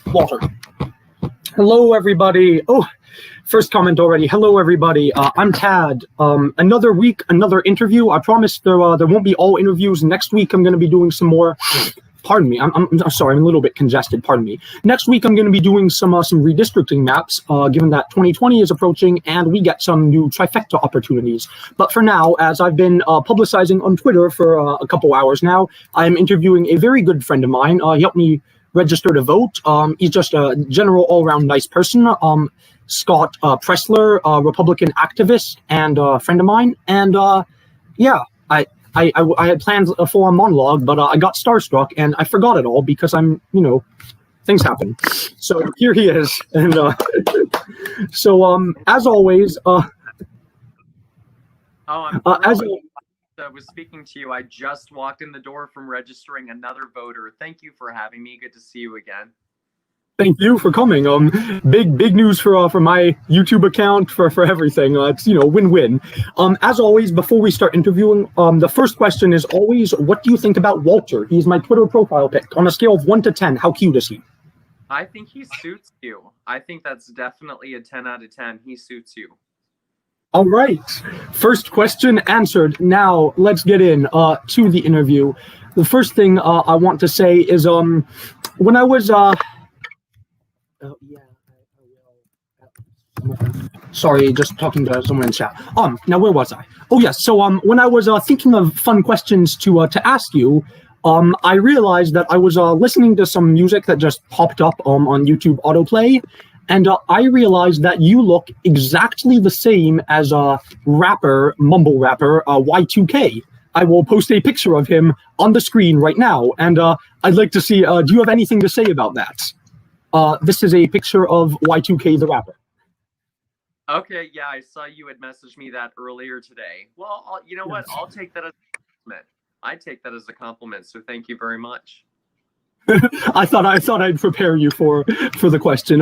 Water. Hello, everybody. Oh, first comment already. Hello, everybody. I'm Tad. Another week, another interview. I promise there won't be all interviews. Next week, I'm going to be doing some more. Pardon me. I'm sorry. I'm a little bit congested. Pardon me. Next week, I'm going to be doing some redistricting maps, given that 2020 is approaching and we get some new trifecta opportunities. But for now, as I've been publicizing on Twitter for a couple hours now, I'm interviewing a very good friend of mine. He helped me register to vote. He's just a general all-around nice person. Scott Presler, Republican activist and a friend of mine. And yeah, I had planned a full-on monologue, but I got starstruck and I forgot it all because things happen. So here he is. And as always, I was speaking to you. I just walked in the door from registering another voter. Thank you for having me. Good to see you again. Thank you for coming. Big news for my YouTube account, for everything. It's win-win. As always, before we start interviewing, the first question is always, what do you think about Walter? He's my Twitter profile pic. On a scale of 1 to 10, how cute is he? I think he suits you. I think that's definitely a 10 out of 10. He suits you. All right. First question answered. Now let's get in to the interview. The first thing I want to say is when I was sorry, just talking to someone in chat. Now where was I? Oh yes. So when I was thinking of fun questions to ask you, I realized that I was listening to some music that just popped up on YouTube autoplay. And I realized that you look exactly the same as a mumble rapper, Y2K. I will post a picture of him on the screen right now. And I'd like to see, do you have anything to say about that? This is a picture of Y2K, the rapper. Okay, yeah, I saw you had messaged me that earlier today. Well, you know what? I'll take that as a compliment. I take that as a compliment, so thank you very much. I thought I'd prepare you for the question.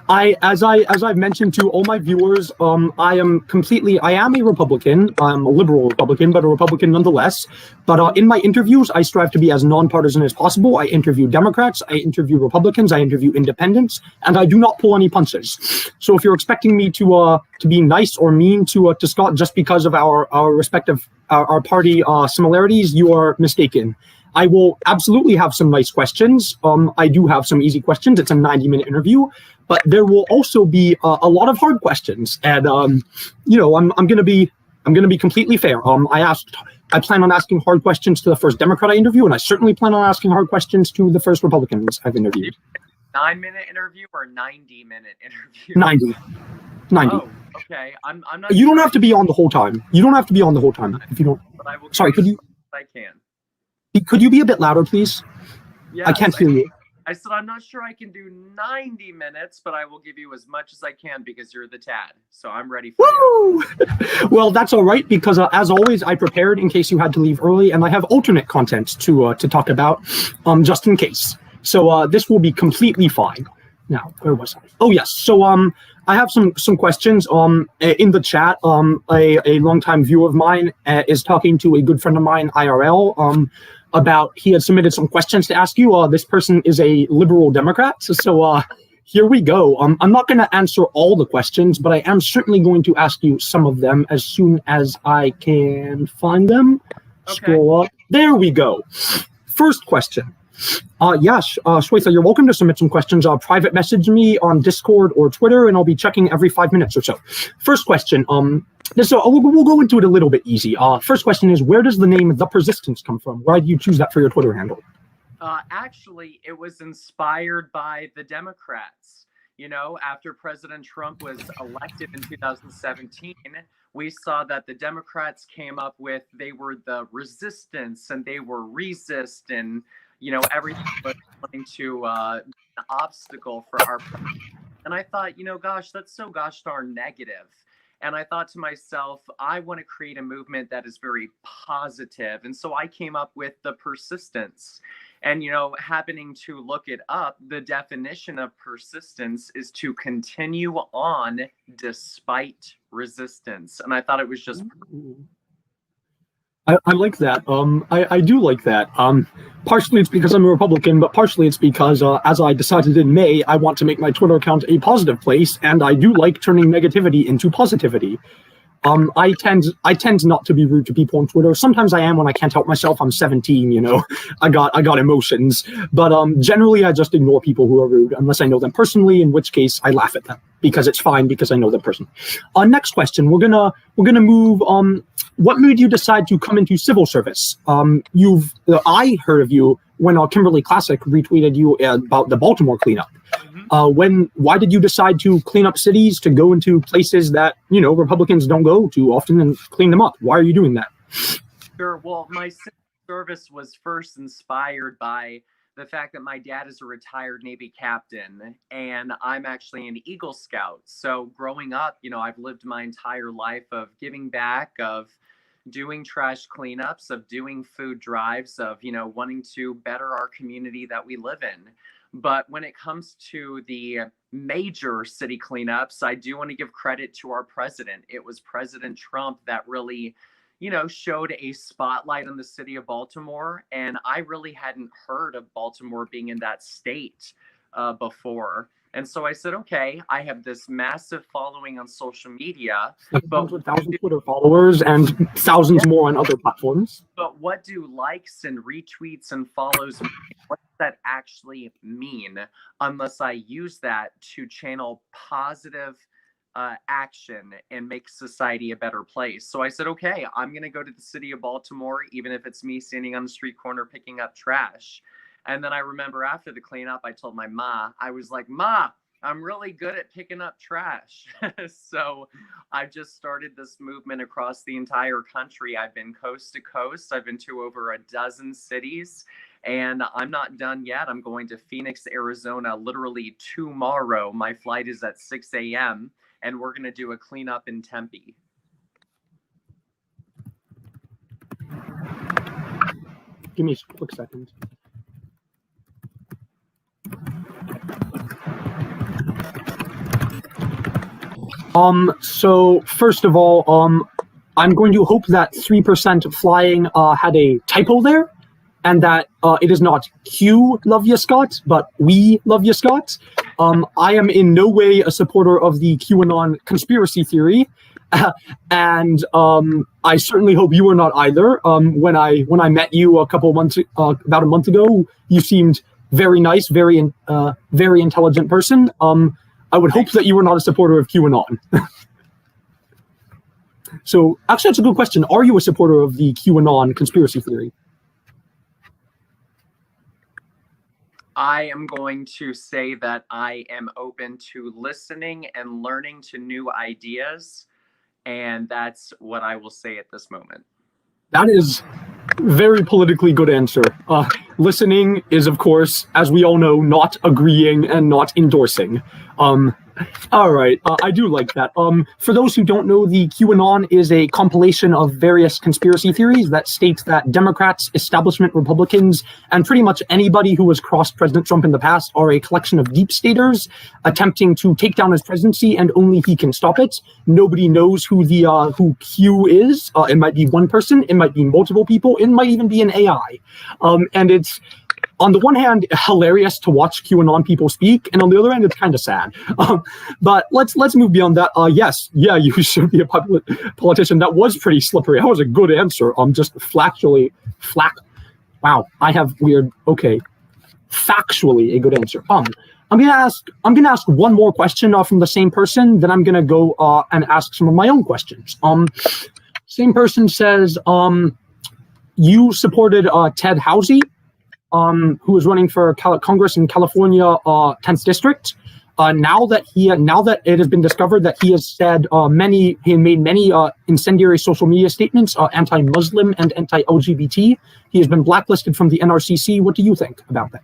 As I've mentioned to all my viewers, I am a Republican. I'm a liberal Republican, but a Republican nonetheless. But in my interviews, I strive to be as nonpartisan as possible. I interview Democrats, I interview Republicans, I interview independents, and I do not pull any punches. So if you're expecting me to be nice or mean to Scott just because of our respective our party similarities, you are mistaken. I will absolutely have some nice questions. I do have some easy questions. It's a 90-minute interview, but there will also be a lot of hard questions. And I'm going to be completely fair. I plan on asking hard questions to the first Democrat I interview, and I certainly plan on asking hard questions to the first Republicans I've interviewed. 9-minute interview or 90-minute interview? 90. Oh, okay. I'm not. You don't have to be on the whole time. You don't have to be on the whole time if you don't. But I will. Sorry, could you? I can. Could you be a bit louder, please? Yes, I can't hear you. I said I'm not sure I can do 90 minutes, but I will give you as much as I can because you're the Tad. So I'm ready for you. Well, that's all right because as always, I prepared in case you had to leave early, and I have alternate content to talk about, just in case. So this will be completely fine. Now, where was I? Oh yes. So I have some questions. In the chat, a longtime viewer of mine is talking to a good friend of mine, IRL. About he had submitted some questions to ask you. This person is a liberal Democrat, so here we go. I'm not going to answer all the questions, but I am certainly going to ask you some of them as soon as I can find them. Okay. Scroll up. There we go. First question. Yes, Shweta, you're welcome to submit some questions. Private message me on Discord or Twitter, and I'll be checking every 5 minutes or so. First question. We'll go into it a little bit easy. First question is, where does the name The Persistence come from? Why did you choose that for your Twitter handle? Actually, it was inspired by the Democrats. After President Trump was elected in 2017, we saw that the Democrats came up with, they were the resistance and they were resist and everything was going to an obstacle for our president. And I thought, gosh, that's so gosh darn negative. And I thought to myself, I want to create a movement that is very positive. And so I came up with The Persistence. And, happening to look it up, the definition of persistence is to continue on despite resistance. And I thought it was just... I like that. I do like that. Partially it's because I'm a Republican, but partially it's because, as I decided in May, I want to make my Twitter account a positive place, and I do like turning negativity into positivity. I tend not to be rude to people on Twitter. Sometimes I am when I can't help myself. I'm 17, you know. I got emotions, but generally I just ignore people who are rude unless I know them personally. In which case I laugh at them because it's fine because I know them personally. Next question. We're gonna move. What made you decide to come into civil service? I heard of you when Kimberly Classic retweeted you about the Baltimore cleanup. Why did you decide to clean up cities, to go into places that, you know, Republicans don't go to often and clean them up? Why are you doing that? Sure. Well, my service was first inspired by the fact that my dad is a retired Navy captain and I'm actually an Eagle Scout. So growing up, you know, I've lived my entire life of giving back, of doing trash cleanups, of doing food drives, of, you know, wanting to better our community that we live in. But when it comes to the major city cleanups, I do want to give credit to our president. It was President Trump that really, you know, showed a spotlight on the city of Baltimore. And I really hadn't heard of Baltimore being in that state before. And so I said, okay, I have this massive following on social media, but 100,000 Twitter followers and thousands more on other platforms. but what do likes and retweets and follows mean? What does that actually mean unless I use that to channel positive action and make society a better place? So I said, okay, I'm going to go to the city of Baltimore, even if it's me standing on the street corner picking up trash. And then I remember after the cleanup, I told my ma, I was like, Ma, I'm really good at picking up trash. So I've just started this movement across the entire country. I've been coast to coast. I've been to over a dozen cities, and I'm not done yet. I'm going to Phoenix, Arizona, literally tomorrow. My flight is at 6 a.m., and we're going to do a cleanup in Tempe. Give me a quick second. So first of all, I'm going to hope that 3% flying had a typo there, and that it is not Q love you Scott, but we love you Scott. I am in no way a supporter of the QAnon conspiracy theory, and I certainly hope you are not either. When I met you about a month ago, you seemed very nice, very intelligent person. I would hope that you were not a supporter of QAnon. So, actually, that's a good question. Are you a supporter of the QAnon conspiracy theory? I am going to say that I am open to listening and learning to new ideas, and that's what I will say at this moment. That is very politically good answer. Listening is, of course, as we all know, not agreeing and not endorsing. All right, I do like that. For those who don't know, the QAnon is a compilation of various conspiracy theories that states that Democrats, establishment Republicans, and pretty much anybody who has crossed President Trump in the past are a collection of deep staters attempting to take down his presidency, and only he can stop it. Nobody knows who Q is. It might be one person, it might be multiple people, it might even be an AI. And it's, on the one hand, hilarious to watch QAnon people speak, and on the other hand, it's kind of sad. But let's move beyond that. Yes, yeah, you should be a politician. That was pretty slippery. That was a good answer. Just factually. Wow, I have weird. Okay, factually a good answer. I'm gonna ask one more question from the same person. Then I'm gonna go and ask some of my own questions. Same person says, you supported Ted Housey, who was running for Congress in California, 10th district. Now that it has been discovered that he has made many incendiary social media statements, anti-Muslim and anti-LGBT. He has been blacklisted from the NRCC. What do you think about that?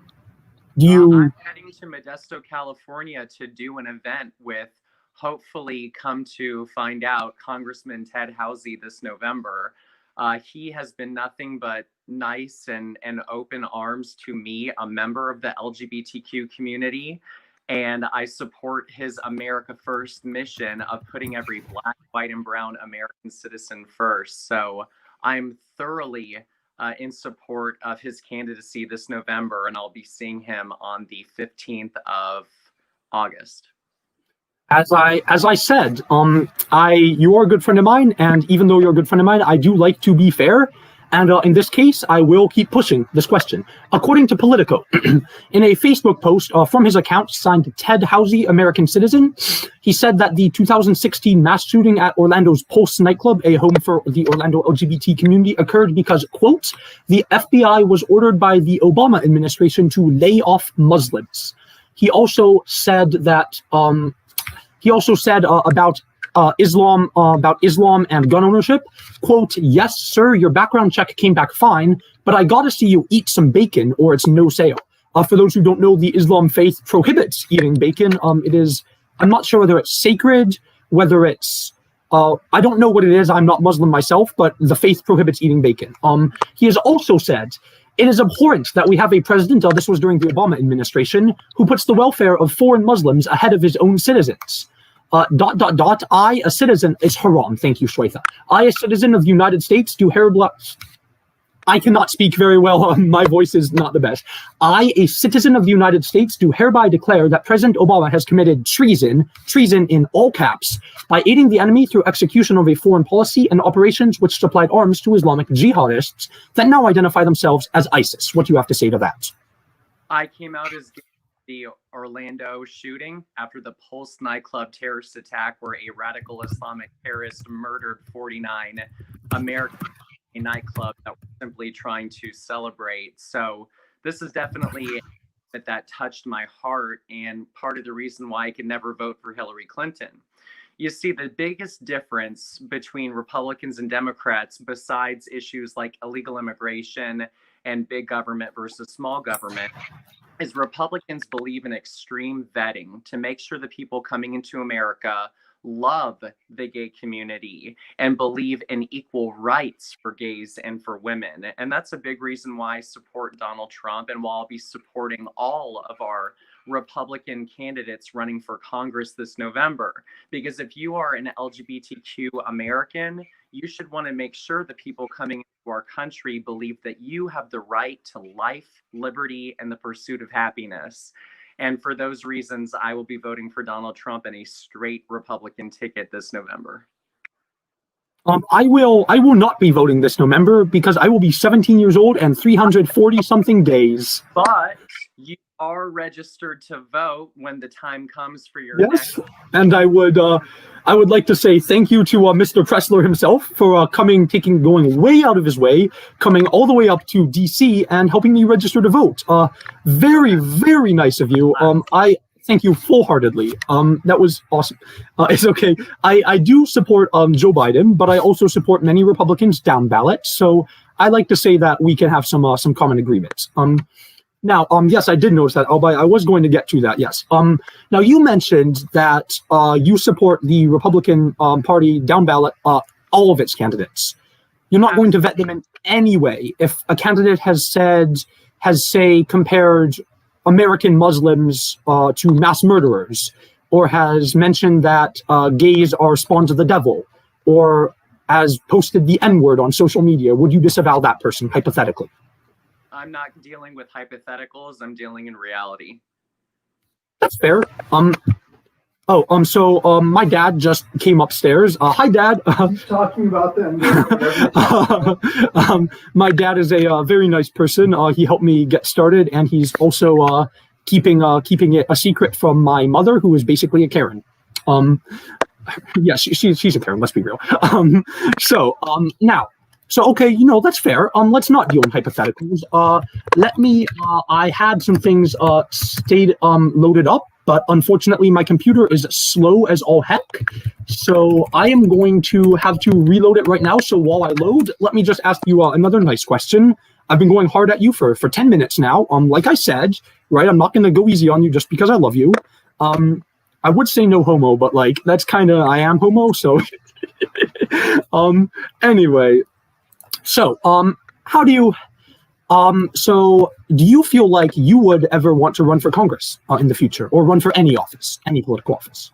I'm heading to Modesto, California to do an event with, hopefully come to find out, Congressman Ted Housey this November. He has been nothing but nice and open arms to me, a member of the LGBTQ community, and I support his America First mission of putting every Black, white, and brown American citizen first. So I'm thoroughly in support of his candidacy this November, and I'll be seeing him on the 15th of August. As I said, you are a good friend of mine, and even though you're a good friend of mine, I do like to be fair. And in this case, I will keep pushing this question. According to Politico, in a Facebook post from his account signed Ted Housey, American citizen, he said that the 2016 mass shooting at Orlando's Pulse nightclub, a home for the Orlando LGBT community, occurred because, quote, the FBI was ordered by the Obama administration to lay off Muslims. He also said that about Islam and gun ownership, quote, yes, sir, your background check came back fine, but I gotta see you eat some bacon or it's no sale. For those who don't know, the Islam faith prohibits eating bacon. I'm not sure whether it's sacred, whether it's, I don't know what it is. I'm not Muslim myself, but the faith prohibits eating bacon. He has also said, it is abhorrent that we have a president, this was during the Obama administration, who puts the welfare of foreign Muslims ahead of his own citizens. I, a citizen, is haram. Thank you, Shweta. I, a citizen of the United States, do hereby. I cannot speak very well. My voice is not the best. I, a citizen of the United States, do hereby declare that President Obama has committed treason in all caps, by aiding the enemy through execution of a foreign policy and operations which supplied arms to Islamic jihadists that now identify themselves as ISIS. What do you have to say to that? I came out as the Orlando shooting after the Pulse nightclub terrorist attack where a radical Islamic terrorist murdered 49 Americans in a nightclub that were simply trying to celebrate. So this is definitely that touched my heart and part of the reason why I could never vote for Hillary Clinton. You see, the biggest difference between Republicans and Democrats, besides issues like illegal immigration and big government versus small government, is Republicans believe in extreme vetting to make sure the people coming into America love the gay community and believe in equal rights for gays and for women. And that's a big reason why I support Donald Trump and why I'll be supporting all of our Republican candidates running for Congress this November. Because if you are an LGBTQ American, you should want to make sure the people coming into our country believe that you have the right to life, liberty, and the pursuit of happiness. And for those reasons, I will be voting for Donald Trump in a straight Republican ticket this November. I will not be voting this November because I will be 17 years old and 340 something days. But you are registered to vote when the time comes for your next. And I would like to say thank you to Mr. Presler himself for going way out of his way, coming all the way up to DC and helping me register to vote. Very, very nice of you. I thank you full-heartedly. That was awesome. It's okay. I do support Joe Biden, but I also support many Republicans down ballot. So I like to say that we can have some common agreements. Now, yes, I did notice that. I was going to get to that. Yes. Now you mentioned that you support the Republican Party down ballot, all of its candidates. You're not going to vet them in any way. If a candidate has compared American Muslims to mass murderers, or has mentioned that gays are spawns of the devil, or has posted the N-word on social media, would you disavow that person hypothetically? I'm not dealing with hypotheticals. I'm dealing in reality. That's fair. So my dad just came upstairs. Hi, Dad. Keep talking about them. My dad is a very nice person. He helped me get started, and he's also keeping it a secret from my mother, who is basically a Karen. Yeah, she's a Karen. Let's be real. Now. So, okay, that's fair. Let's not deal in hypotheticals. I had some things loaded up, but unfortunately my computer is slow as all heck. So I am going to have to reload it right now. So while I load, let me just ask you another nice question. I've been going hard at you for 10 minutes now. Like I said, right, I'm not going to go easy on you just because I love you. I would say no homo, but that's kind of, I am homo. So anyway. So, do you feel like you would ever want to run for Congress in the future, or run for any office, any political office?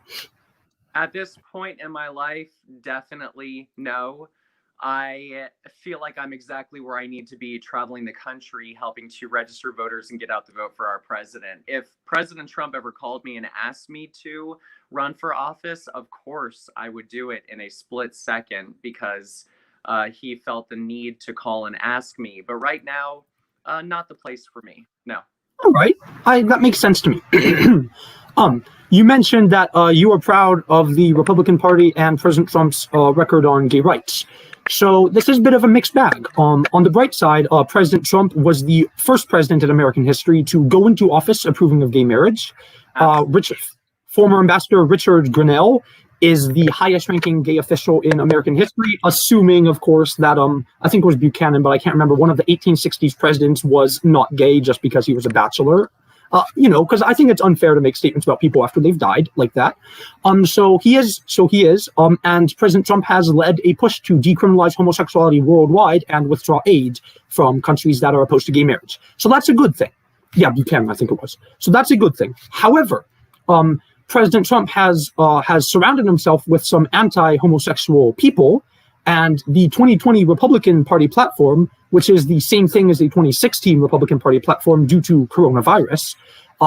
At this point in my life, definitely no. I feel like I'm exactly where I need to be, traveling the country, helping to register voters and get out the vote for our president. If President Trump ever called me and asked me to run for office, of course I would do it in a split second, because he felt the need to call and ask me. But right now, not the place for me. No. All right, that makes sense to me. You mentioned that you are proud of the Republican Party and President Trump's record on gay rights. So this is a bit of a mixed bag. On the bright side, President Trump was the first president in American history to go into office approving of gay marriage. Former Ambassador Richard Grenell is the highest-ranking gay official in American history, assuming, of course, that I think it was Buchanan, but I can't remember. One of the 1860s presidents was not gay just because he was a bachelor. Because I think it's unfair to make statements about people after they've died like that. So he is. And President Trump has led a push to decriminalize homosexuality worldwide and withdraw aid from countries that are opposed to gay marriage. So that's a good thing. Yeah, Buchanan, I think it was. So that's a good thing. However, President Trump has surrounded himself with some anti-homosexual people, and the 2020 Republican Party platform, which is the same thing as the 2016 Republican Party platform due to coronavirus,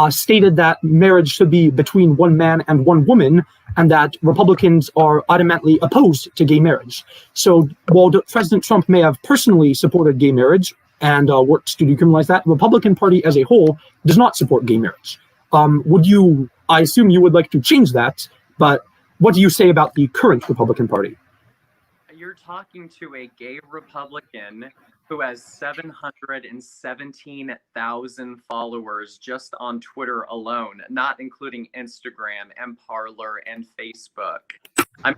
stated that marriage should be between one man and one woman, and that Republicans are automatically opposed to gay marriage. So while President Trump may have personally supported gay marriage and worked to decriminalize that, the Republican Party as a whole does not support gay marriage. I assume you would like to change that, but what do you say about the current Republican Party? You're talking to a gay Republican who has 717,000 followers just on Twitter alone, not including Instagram and Parler and Facebook. The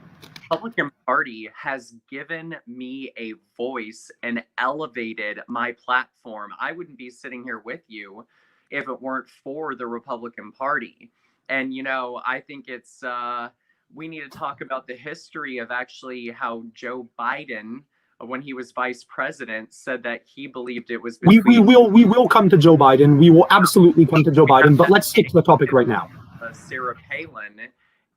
Republican Party has given me a voice and elevated my platform. I wouldn't be sitting here with you if it weren't for the Republican Party. And, I think we need to talk about the history of actually how Joe Biden, when he was vice president, said that he believed it was between... We will come to Joe Biden. We will absolutely come to Joe Biden, but let's stick to the topic right now. Sarah Palin,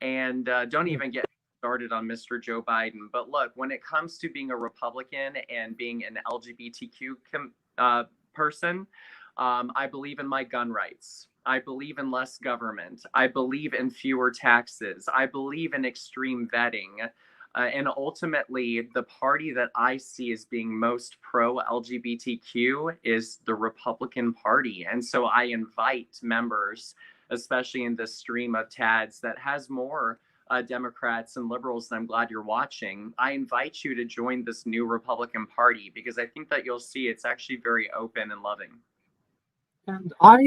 and don't even get started on Mr. Joe Biden. But look, when it comes to being a Republican and being an LGBTQ person, I believe in my gun rights. I believe in less government. I believe in fewer taxes. I believe in extreme vetting. And ultimately, the party that I see as being most pro-LGBTQ is the Republican Party. And so I invite members, especially in this stream of TADS that has more Democrats and liberals, and I'm glad you're watching, I invite you to join this new Republican Party, because I think that you'll see it's actually very open and loving. And I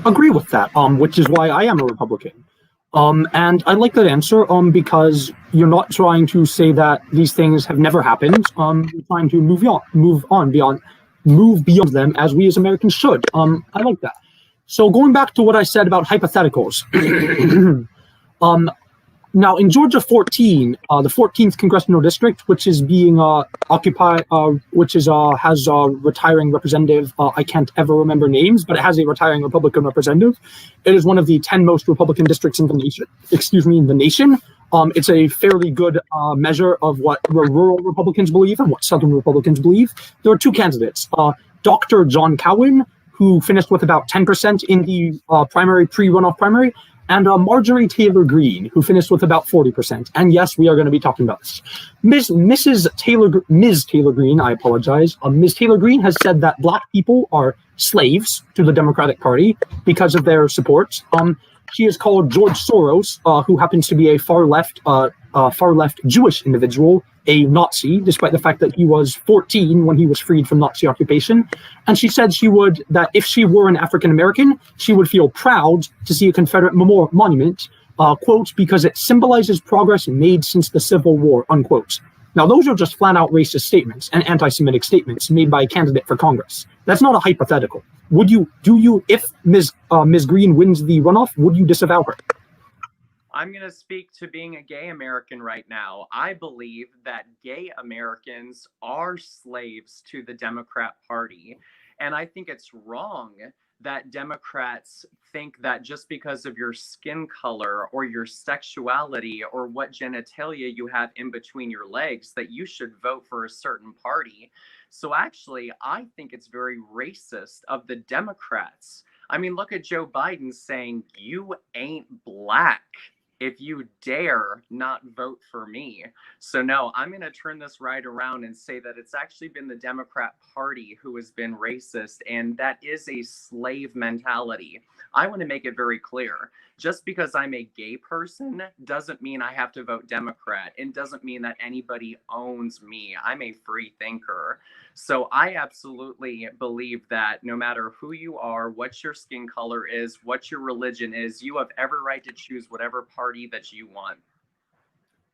agree with that, which is why I am a Republican. And I like that answer because you're not trying to say that these things have never happened. You're trying to move beyond them, as we as Americans should. I like that. So going back to what I said about hypotheticals, now in Georgia 14, the 14th congressional district, which is being occupied, has a retiring representative. I can't ever remember names, but it has a retiring Republican representative. It is one of the 10 most Republican districts in the nation. It's a fairly good measure of what rural Republicans believe and what Southern Republicans believe. There are two candidates: Dr. John Cowan, who finished with about 10% in the pre-runoff primary, and Marjorie Taylor Greene, who finished with about 40%. And yes, we are going to be talking about this. Ms. Taylor Greene, I apologize. Ms. Taylor Greene has said that Black people are slaves to the Democratic Party because of their support. She has called George Soros, who happens to be a far left Jewish individual, a Nazi, despite the fact that he was 14 when he was freed from Nazi occupation. And she said that if she were an African American, she would feel proud to see a Confederate monument, quote, because it symbolizes progress made since the Civil War, unquote. Now, those are just flat out racist statements and anti-Semitic statements made by a candidate for Congress. That's not a hypothetical. If Ms. Greene wins the runoff, would you disavow her? I'm going to speak to being a gay American right now. I believe that gay Americans are slaves to the Democrat Party. And I think it's wrong that Democrats think that just because of your skin color or your sexuality or what genitalia you have in between your legs, that you should vote for a certain party. So actually, I think it's very racist of the Democrats. I mean, look at Joe Biden saying, "You ain't black if you dare not vote for me." So no, I'm going to turn this right around and say that it's actually been the Democrat Party who has been racist, and that is a slave mentality. I want to make it very clear. Just because I'm a gay person doesn't mean I have to vote Democrat. It doesn't mean that anybody owns me. I'm a free thinker. So I absolutely believe that no matter who you are, what your skin color is, what your religion is, you have every right to choose whatever party that you want.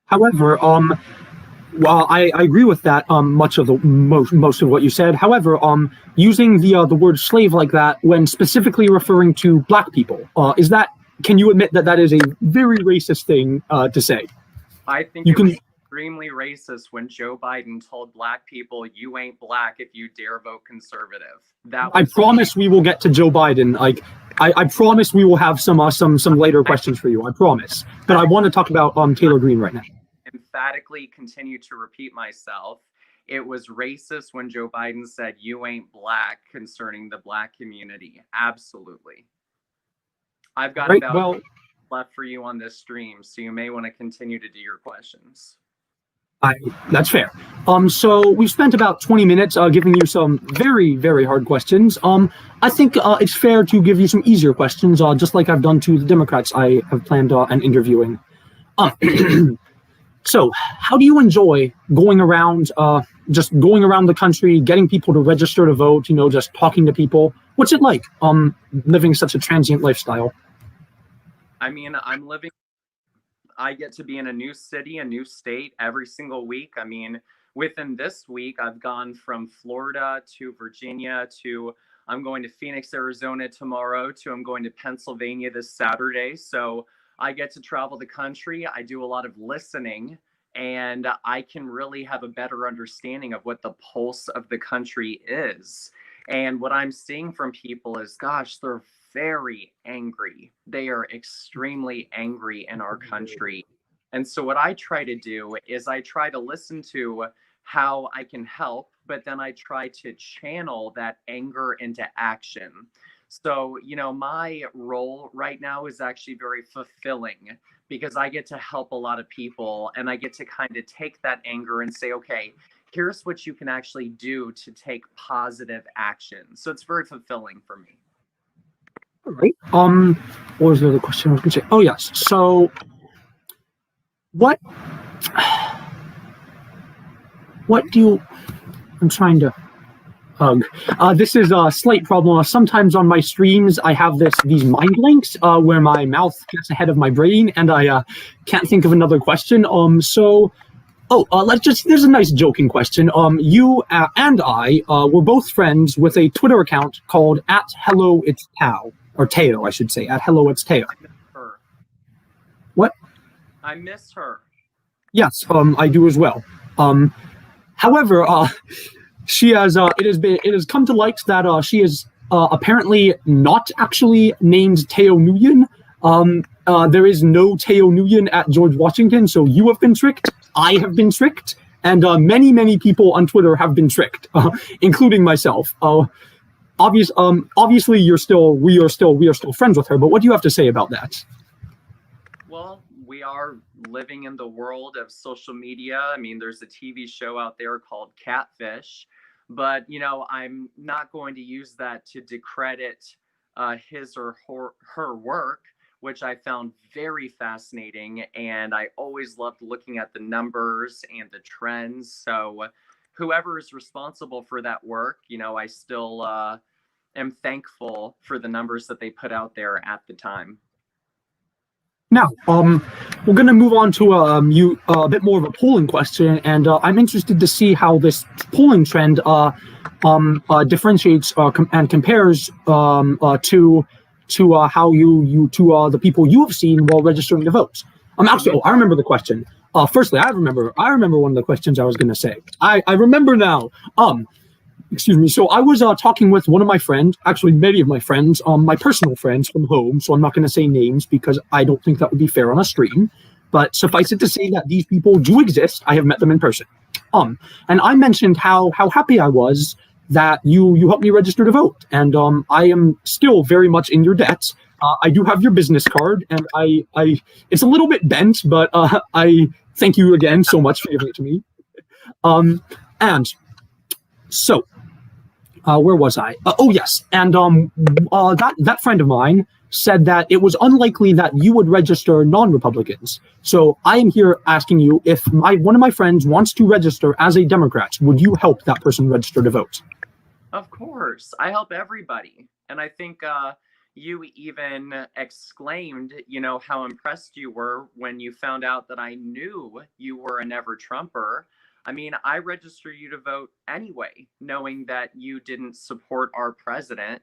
However, well, I agree with that. Most of what you said. However, using the word slave like that when specifically referring to black people, is that? Can you admit that that is a very racist thing to say? I think it was extremely racist when Joe Biden told black people, "You ain't black if you dare vote conservative." I promise we will get to Joe Biden. Like, I promise we will have some later questions for you. I promise. But I want to talk about Taylor Greene right now. Emphatically continue to repeat myself. It was racist when Joe Biden said, "You ain't black," concerning the black community. Absolutely. I've got about left for you on this stream, so you may want to continue to do your questions. That's fair. So we've spent about 20 minutes giving you some very, very hard questions. I think it's fair to give you some easier questions, just like I've done to the Democrats I have planned on interviewing. So how do you enjoy going around, just going around the country, getting people to register to vote, just talking to people? What's it like living such a transient lifestyle? I mean, I get to be in a new city, a new state every single week. I mean, within this week, I've gone from Florida to Virginia to I'm going to Phoenix, Arizona tomorrow to I'm going to Pennsylvania this Saturday. So I get to travel the country. I do a lot of listening, and I can really have a better understanding of what the pulse of the country is. And what I'm seeing from people is, gosh, they're very angry. They are extremely angry in our country. And so what I try to do is I try to listen to how I can help, but then I try to channel that anger into action. So, my role right now is actually very fulfilling because I get to help a lot of people, and I get to kind of take that anger and say, okay, here's what you can actually do to take positive action. So it's very fulfilling for me. All right. What was the other question I was going to say? Oh, yes. So what do you, I'm trying to hug. This is a slight problem. Sometimes on my streams, I have these mind blanks where my mouth gets ahead of my brain and I can't think of another question. There's a nice joking question. You and I were both friends with a Twitter account called @HelloIt'sTao, or Teo, I should say, @HelloIt'sTao. I miss her. What? I miss her. Yes, I do as well. However, she has. It has come to light that she is apparently not actually named Teo Nguyen. There is no Teo Nguyen at George Washington, so you have been tricked. I have been tricked, and many, many people on Twitter have been tricked, including myself. Obviously, we are still friends with her. But what do you have to say about that? Well, we are living in the world of social media. I mean, there's a TV show out there called Catfish, but I'm not going to use that to discredit his or her work, which I found very fascinating. And I always loved looking at the numbers and the trends. So whoever is responsible for that work, I still am thankful for the numbers that they put out there at the time. Now, we're going to move on to a bit more of a polling question, and I'm interested to see how this polling trend differentiates and compares to how the people you have seen while registering to vote. I remember the question. Firstly, I remember one of the questions I was going to say. I remember now. excuse me. So I was talking with one of my friends, actually many of my friends, my personal friends from home. So I'm not going to say names because I don't think that would be fair on a stream. But suffice it to say that these people do exist. I have met them in person. And I mentioned how happy I was that you helped me register to vote, and I am still very much in your debt. I do have your business card, and I it's a little bit bent, but I thank you again so much for giving it to me. And so where was I? Oh yes, and that friend of mine said that it was unlikely that you would register non-Republicans. So I am here asking you if one of my friends wants to register as a Democrat, would you help that person register to vote? Of course, I help everybody. And I think you even exclaimed, how impressed you were when you found out that I knew you were a never Trumper. I mean, I register you to vote anyway, knowing that you didn't support our president.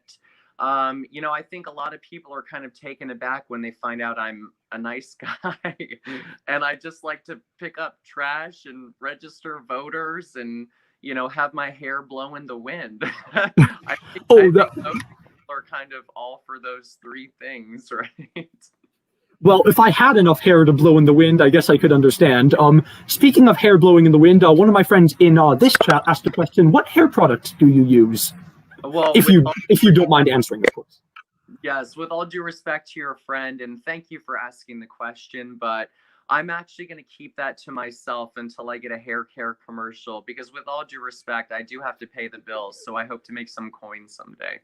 I think a lot of people are kind of taken aback when they find out I'm a nice guy. And I just like to pick up trash and register voters and have my hair blow in the wind. I think most people are kind of all for those three things, right? Well, if I had enough hair to blow in the wind, I guess I could understand. Speaking of hair blowing in the wind, one of my friends in this chat asked a question: what hair product do you use? Well, if you don't mind answering, of course. Yes, with all due respect to your friend, and thank you for asking the question, but I'm actually going to keep that to myself until I get a hair care commercial, because with all due respect, I do have to pay the bills, so I hope to make some coins someday.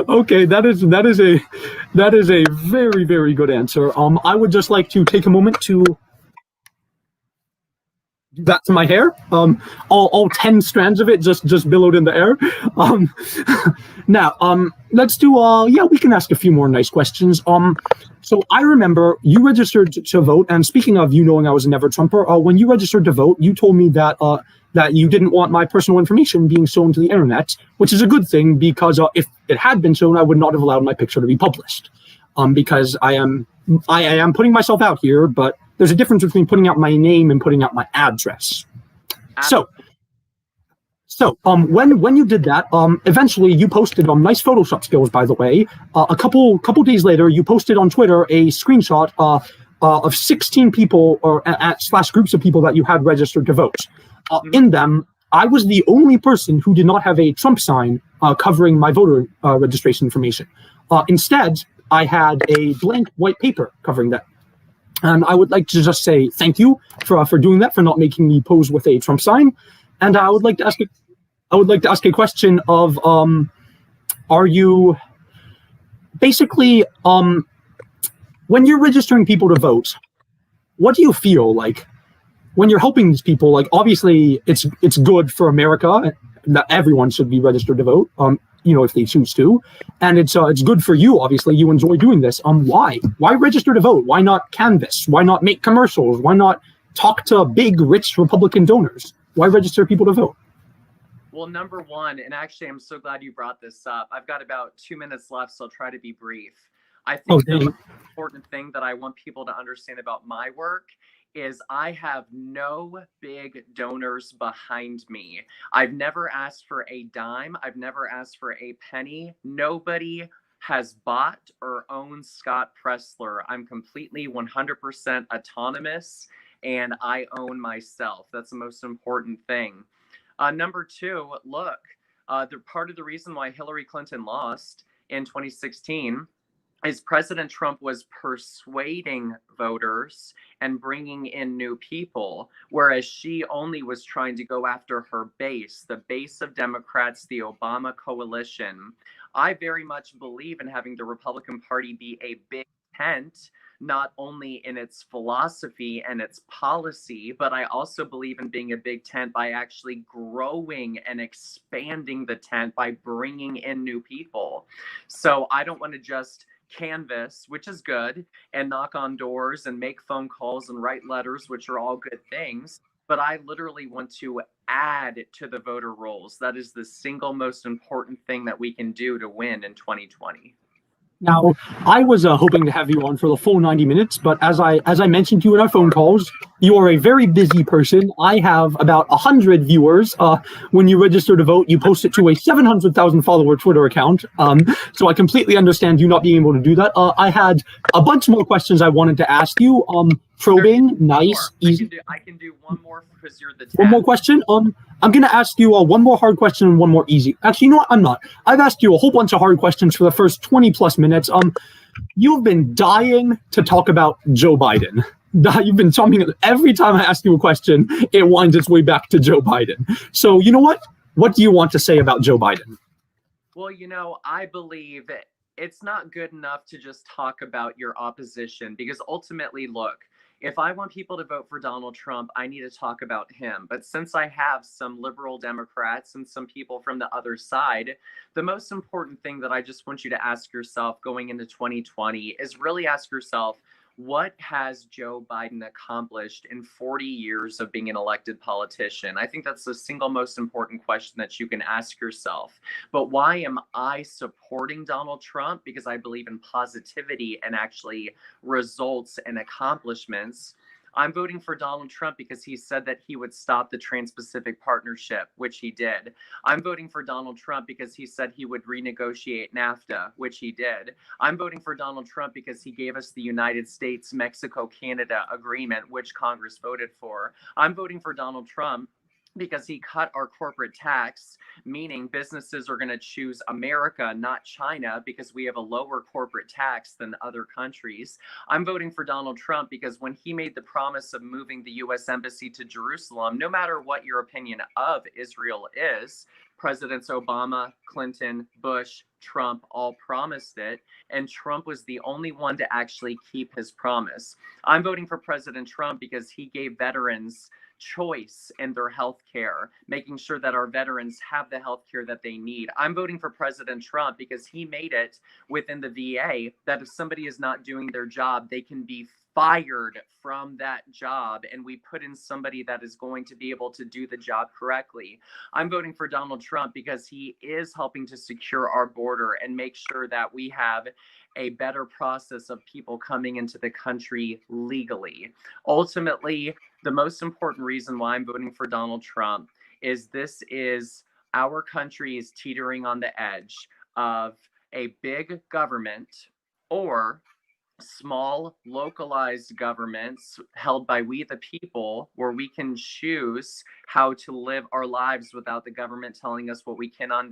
Okay, that is a very, very good answer. I would just like to take a moment to do that to my hair. All 10 strands of it just billowed in the air. Now, let's do yeah, we can ask a few more nice questions. So I remember you registered to vote, and speaking of you knowing I was a never Trumper, when you registered to vote, you told me that that you didn't want my personal information being shown to the internet, which is a good thing, because if it had been shown, I would not have allowed my picture to be published. Because I am putting myself out here, but there's a difference between putting out my name and putting out my address. So when you did that, eventually you posted nice Photoshop skills, by the way. A couple days later, you posted on Twitter a screenshot of 16 people or / groups of people that you had registered to vote. In them, I was the only person who did not have a Trump sign covering my voter registration information. Instead, I had a blank white paper covering that. And I would like to just say thank you for doing that, for not making me pose with a Trump sign. And I would like to ask a question of are you basically when you're registering people to vote, what do you feel like when you're helping these people? Like, obviously it's good for America that everyone should be registered to vote, if they choose to, and it's good for you. Obviously, you enjoy doing this. Why register to vote? Why not canvass? Why not make commercials? Why not talk to big, rich Republican donors? Why register people to vote? Well, number one, and actually, I'm so glad you brought this up. I've got about 2 minutes left, so I'll try to be brief. I think the most important thing that I want people to understand about my work is I have no big donors behind me. I've never asked for a dime. I've never asked for a penny. Nobody has bought or owns Scott Presler. I'm completely 100% autonomous, and I own myself. That's the most important thing. Number two, look, the part of the reason why Hillary Clinton lost in 2016 is President Trump was persuading voters and bringing in new people, whereas she only was trying to go after her base, the base of Democrats, the Obama coalition. I very much believe in having the Republican Party be a big tent, not only in its philosophy and its policy, but I also believe in being a big tent by actually growing and expanding the tent by bringing in new people. So I don't want to just canvas, which is good, and knock on doors and make phone calls and write letters, which are all good things. But I literally want to add to the voter rolls. That is the single most important thing that we can do to win in 2020. Now, I was hoping to have you on for the full 90 minutes, but as I mentioned to you in our phone calls, you are a very busy person. I have about 100 viewers. When you register to vote, you post it to a 700,000 follower Twitter account. So I completely understand you not being able to do that. I had a bunch more questions I wanted to ask you. Probing, nice, easy. I can do one more because you're the One more question. I'm gonna ask you one more hard question and one more easy. Actually, you know what? I'm not. I've asked you a whole bunch of hard questions for the first 20 plus minutes. You've been dying to talk about Joe Biden. You've been talking every time I ask you a question, it winds its way back to Joe Biden. So you know what? What do you want to say about Joe Biden? Well, I believe it's not good enough to just talk about your opposition because ultimately, look, if I want people to vote for Donald Trump, I need to talk about him. But since I have some liberal Democrats and some people from the other side, the most important thing that I just want you to ask yourself going into 2020 is really ask yourself, what has Joe Biden accomplished in 40 years of being an elected politician? I think that's the single most important question that you can ask yourself. But why am I supporting Donald Trump? Because I believe in positivity and actually results and accomplishments. I'm voting for Donald Trump because he said that he would stop the Trans-Pacific Partnership, which he did. I'm voting for Donald Trump because he said he would renegotiate NAFTA, which he did. I'm voting for Donald Trump because he gave us the United States, Mexico, Canada agreement, which Congress voted for. I'm voting for Donald Trump because he cut our corporate tax, meaning businesses are going to choose America, not China, because we have a lower corporate tax than other countries. I'm voting for Donald Trump because when he made the promise of moving the U.S. Embassy to Jerusalem, no matter what your opinion of Israel is, Presidents Obama, Clinton, Bush, Trump all promised it, and Trump was the only one to actually keep his promise. I'm voting for President Trump because he gave veterans choice in their health care, making sure that our veterans have the health care that they need. I'm voting for President Trump because he made it within the VA that if somebody is not doing their job, they can be fired from that job, and we put in somebody that is going to be able to do the job correctly. I'm voting for Donald Trump because he is helping to secure our border and make sure that we have a better process of people coming into the country legally. Ultimately, the most important reason why I'm voting for Donald Trump is this is our country is teetering on the edge of a big government or small localized governments held by we the people, where we can choose how to live our lives without the government telling us what we cannot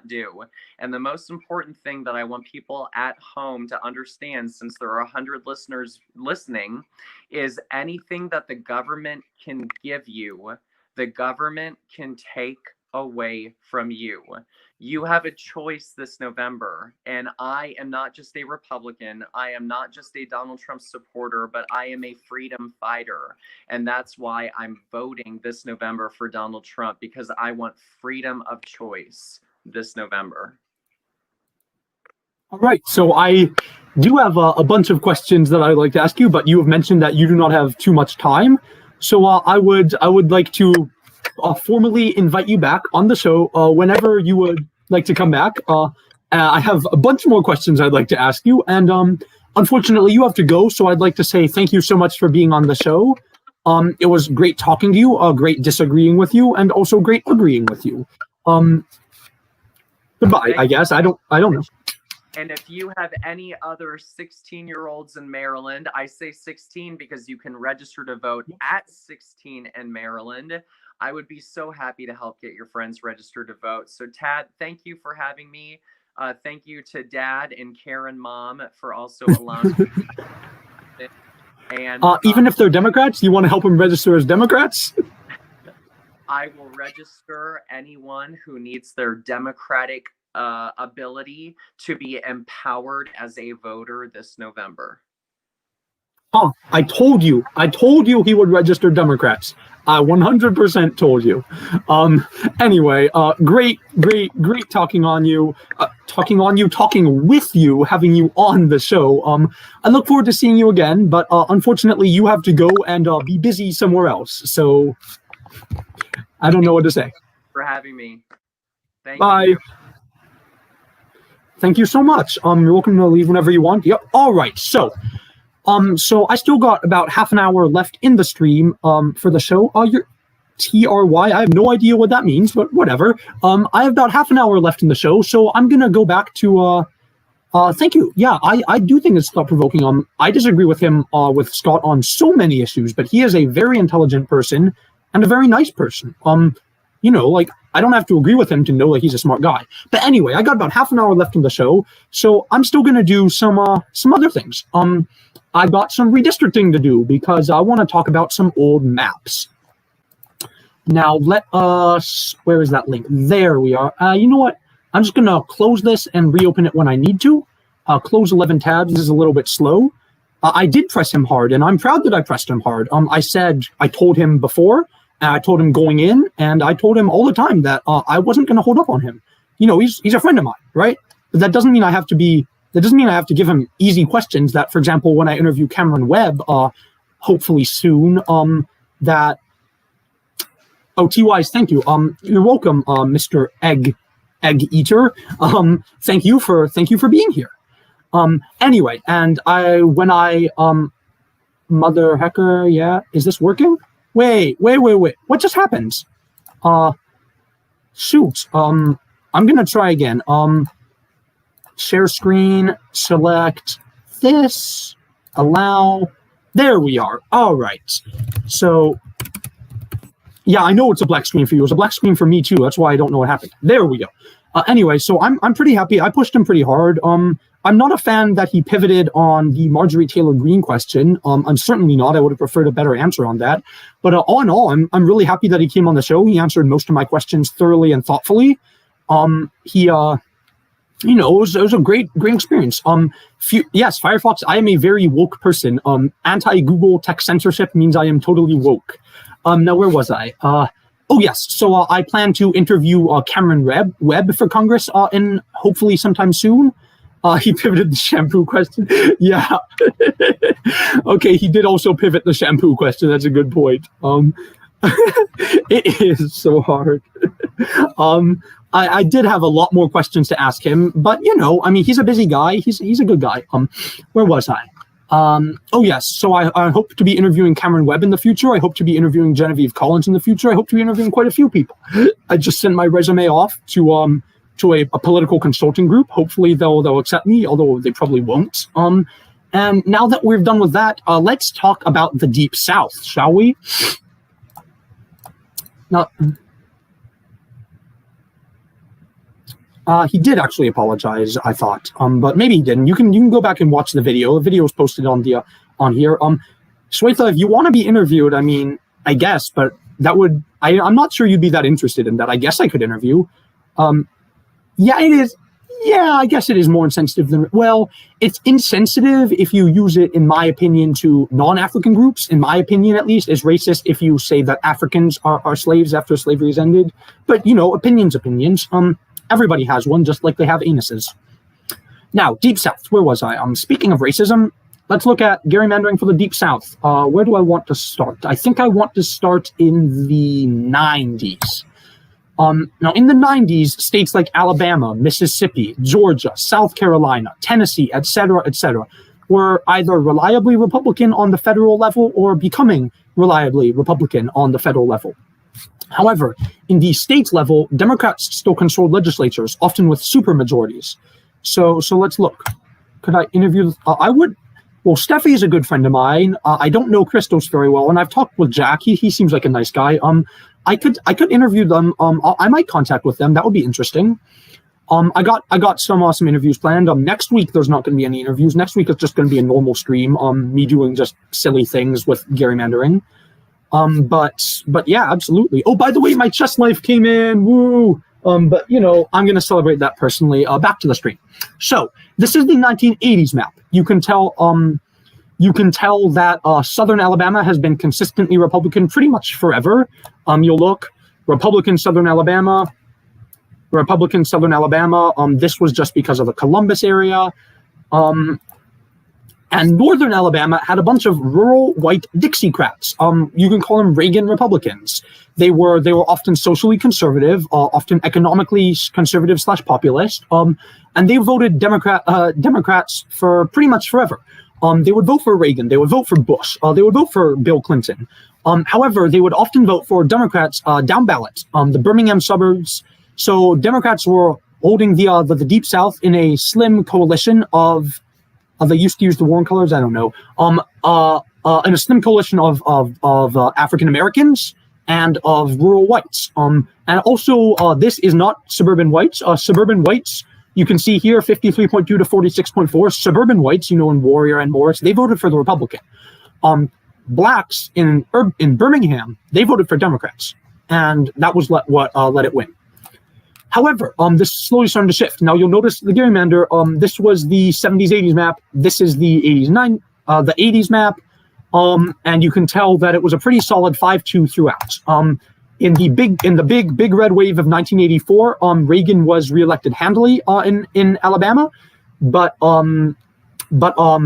do. And the most important thing that I want people at home to understand, since there are 100 listeners listening, is anything that the government can give you, the government can take away from you. You have a choice this November, and I am not just a Republican. I am not just a Donald Trump supporter, but I am a freedom fighter. And that's why I'm voting this November for Donald Trump, because I want freedom of choice this November. All right, so I do have a bunch of questions that I'd like to ask you, but you have mentioned that you do not have too much time. So I would like to formally invite you back on the show whenever you would like to come back. I have a bunch more questions I'd like to ask you, and unfortunately you have to go, so I'd like to say thank you so much for being on the show. It was great talking to you, great disagreeing with you, and also great agreeing with you. Goodbye, I guess. I don't know. And if you have any other 16-year-olds in Maryland, I say 16 because you can register to vote at 16 in Maryland. I would be so happy to help get your friends registered to vote. So Tad, thank you for having me. Thank you to Dad and Karen Mom for also allowing me. And even if they're Democrats, you want to help them register as Democrats? I will register anyone who needs their Democratic ability to be empowered as a voter this November. I told you he would register Democrats. I 100% told you. Anyway, great talking with you, having you on the show. I look forward to seeing you again, but unfortunately you have to go and be busy somewhere else. So I don't know what to say. For having me. Thank Bye. you. Thank you so much. You're welcome to leave whenever you want. Yep. All right. So I still got about half an hour left in the stream for the show. You're TRY. I have no idea what that means, but whatever. I have about half an hour left in the show, so I'm gonna go back to thank you. Yeah, I do think it's thought-provoking. I disagree with him with Scott on so many issues, but he is a very intelligent person and a very nice person. You know, like, I don't have to agree with him to know that he's a smart guy. But anyway, I got about half an hour left in the show, so I'm still gonna do some other things. I got some redistricting to do because I want to talk about some old maps. Now let us, where is that link? There we are. You know what? I'm just gonna close this and reopen it when I need to. Close 11 tabs. This is a little bit slow. I did press him hard, and I'm proud that I pressed him hard. I told him before, I told him going in, and I told him all the time that I wasn't gonna hold up on him. You know, he's a friend of mine, right? But that doesn't mean I have to give him easy questions that, for example, when I interview Cameron Webb, hopefully soon, TYs, thank you. You're welcome, Mr. Egg Eater. Thank you for being here. Anyway, and Mother Hecker, yeah, is this working? Wait. What just happened? Shoot. I'm gonna try again. Share screen, select this, allow. There we are. All right. So, yeah, I know it's a black screen for you. It was a black screen for me too. That's why I don't know what happened. There we go. Anyway, so I'm pretty happy. I pushed him pretty hard. I'm not a fan that he pivoted on the Marjorie Taylor Greene question. I'm certainly not. I would have preferred a better answer on that. But all in all, I'm really happy that he came on the show. He answered most of my questions thoroughly and thoughtfully. You know, it was a great experience. Yes, Firefox, I am a very woke person. Anti-Google tech censorship means I am totally woke. Now, where was I? Oh, yes. So I plan to interview Cameron Webb for Congress in hopefully sometime soon. He pivoted the shampoo question. Yeah. Okay, he did also pivot the shampoo question. That's a good point. It is so hard. I did have a lot more questions to ask him, but you know, I mean, he's a busy guy. He's a good guy. Where was I? Oh yes. So I hope to be interviewing Cameron Webb in the future. I hope to be interviewing Genevieve Collins in the future. I hope to be interviewing quite a few people. I just sent my resume off to a political consulting group. Hopefully they'll accept me, although they probably won't. And now that we're done with that, let's talk about the Deep South, shall we? Now, he did actually apologize, I thought, but maybe he didn't. You can go back and watch the video. The video is posted on here. Shweta, if you want to be interviewed, I mean, I guess, but that would I'm not sure you'd be that interested in that. I guess I could interview. Yeah, it is. Yeah, I guess it is more insensitive than, well, it's insensitive if you use it, in my opinion, to non-African groups. In my opinion, at least, it's racist if you say that Africans are slaves after slavery is ended. But, you know, opinions. Everybody has one, just like they have anuses. Now, Deep South, where was I? Speaking of racism, let's look at gerrymandering for the Deep South. Where do I want to start? I think I want to start in the 90s. Now, in the 90s, states like Alabama, Mississippi, Georgia, South Carolina, Tennessee, etc., were either reliably Republican on the federal level or becoming reliably Republican on the federal level. However, in the state level, Democrats still controlled legislatures, often with supermajorities. So let's look. Could I interview? I would. Well, Steffi is a good friend of mine. I don't know Christos very well, and I've talked with Jack. He seems like a nice guy. I could interview them. I might contact with them. That would be interesting. I got some awesome interviews planned. Next week there's not going to be any interviews. Next week it's just going to be a normal stream. Me doing just silly things with gerrymandering. But yeah, absolutely. Oh, by the way, my chess life came in. Woo! But you know, I'm going to celebrate that personally. Back to the stream. So this is the 1980s map. You can tell that Southern Alabama has been consistently Republican pretty much forever. You'll look, Republican Southern Alabama. This was just because of the Columbus area. And northern Alabama had a bunch of rural white Dixiecrats. You can call them Reagan Republicans. They were often socially conservative, often economically conservative / populist, and they voted Democrats for pretty much forever. They would vote for Reagan, they would vote for Bush, they would vote for Bill Clinton. However, they would often vote for Democrats down ballot, the Birmingham suburbs. So Democrats were holding the Deep South in a slim coalition of they used to use the Warren colors, I don't know, in a slim coalition of African Americans and of rural whites. And also, this is not suburban whites. Suburban whites, you can see here, 53.2 to 46.4. Suburban whites, in Warrior and Morris, they voted for the Republican. Blacks in Birmingham, they voted for Democrats, and that was what let it win. However, this is slowly starting to shift. Now you'll notice the gerrymander. This was the 70s, 80s map. This is the 80s map, and you can tell that it was a pretty solid 5-2 throughout. In the big red wave of 1984, Reagan was reelected handily in Alabama, but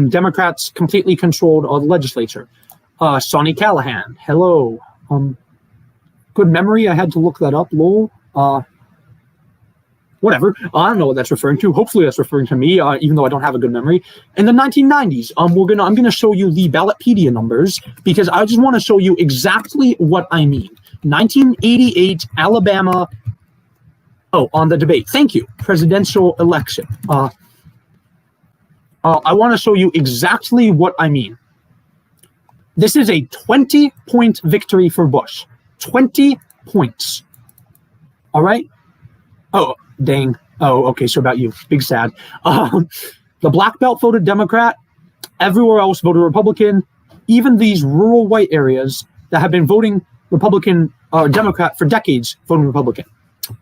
Democrats completely controlled the legislature. Sonny Callahan, hello. Good memory. I had to look that up. Lol. Whatever. I don't know what that's referring to. Hopefully that's referring to me, even though I don't have a good memory. In the 1990s, I'm gonna show you the Ballotpedia numbers because I just want to show you exactly what I mean. 1988 Alabama. Oh, on the debate. Thank you. Presidential election. I want to show you exactly what I mean. This is a 20-point victory for Bush. 20 points. All right. Oh, dang. Oh, okay. So about you. Big sad. The Black Belt voted Democrat. Everywhere else voted Republican. Even these rural white areas that have been voting Republican or Democrat for decades voted Republican.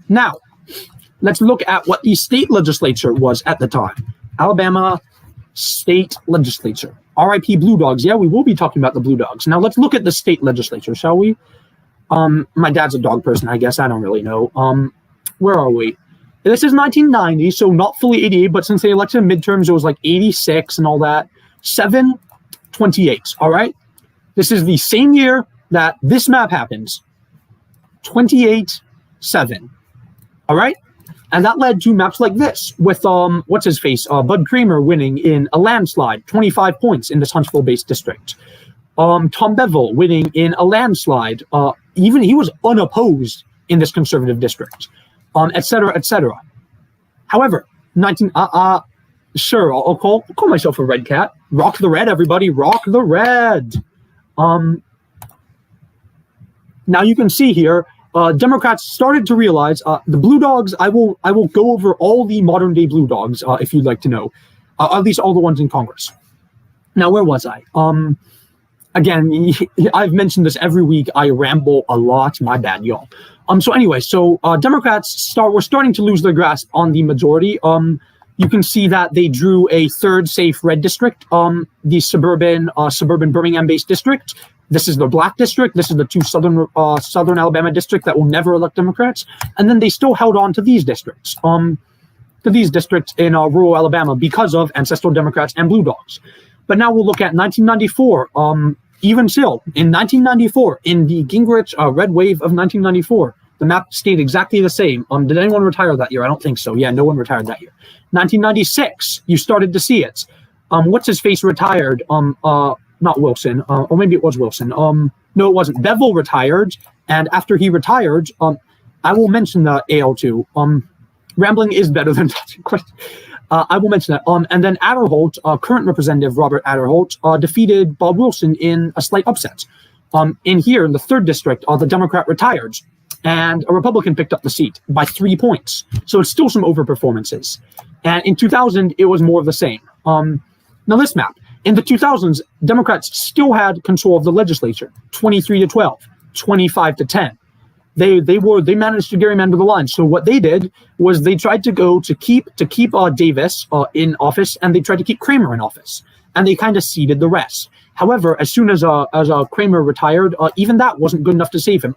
Now, let's look at what the state legislature was at the time. Alabama state legislature. RIP Blue Dogs. Yeah, we will be talking about the Blue Dogs. Now, let's look at the state legislature, shall we? My dad's a dog person, I guess. I don't really know. Where are we? This is 1990, so not fully 88, but since they elected midterms, it was like 86 and all that. 728, all right? This is the same year that this map happens. 28-7, all right? And that led to maps like this with, what's his face? Bud Kramer winning in a landslide, 25 points in this Huntsville-based district. Tom Bevel winning in a landslide. Even he was unopposed in this conservative district. Et cetera, et cetera. However, sure, I'll call myself a red cat. Rock the red, everybody, rock the red. Now you can see here, Democrats started to realize the Blue Dogs. I will go over all the modern day Blue Dogs if you'd like to know, at least all the ones in Congress. Now, where was I? Again, I've mentioned this every week. I ramble a lot. My bad, y'all. So anyway, Democrats were starting to lose their grasp on the majority. You can see that they drew a third safe red district, the suburban Birmingham-based district. This is the black district. This is the two southern Alabama district that will never elect Democrats. And then they still held on to these districts, in rural Alabama because of ancestral Democrats and Blue Dogs. But now we'll look at 1994. Even still, in 1994, in the Gingrich red wave of 1994, the map stayed exactly the same. Did anyone retire that year? I don't think so. Yeah, no one retired that year. 1996, you started to see it. What's his face retired? Not Wilson, or maybe it was Wilson. No, it wasn't. Bevel retired, and after he retired, I will mention the AL2. Rambling is better than touching questions. I will mention that. And then Aderholt, current Representative Robert Aderholt, defeated Bob Wilson in a slight upset. In the third district, the Democrat retired, and a Republican picked up the seat by 3 points. So it's still some overperformances. And in 2000, it was more of the same. Now this map. In the 2000s, Democrats still had control of the legislature, 23-12, 25-10. They managed to gerrymander the line. So what they did was they tried to keep Davis in office, and they tried to keep Kramer in office, and they kind of ceded the rest. However, as soon as Kramer retired, even that wasn't good enough to save him.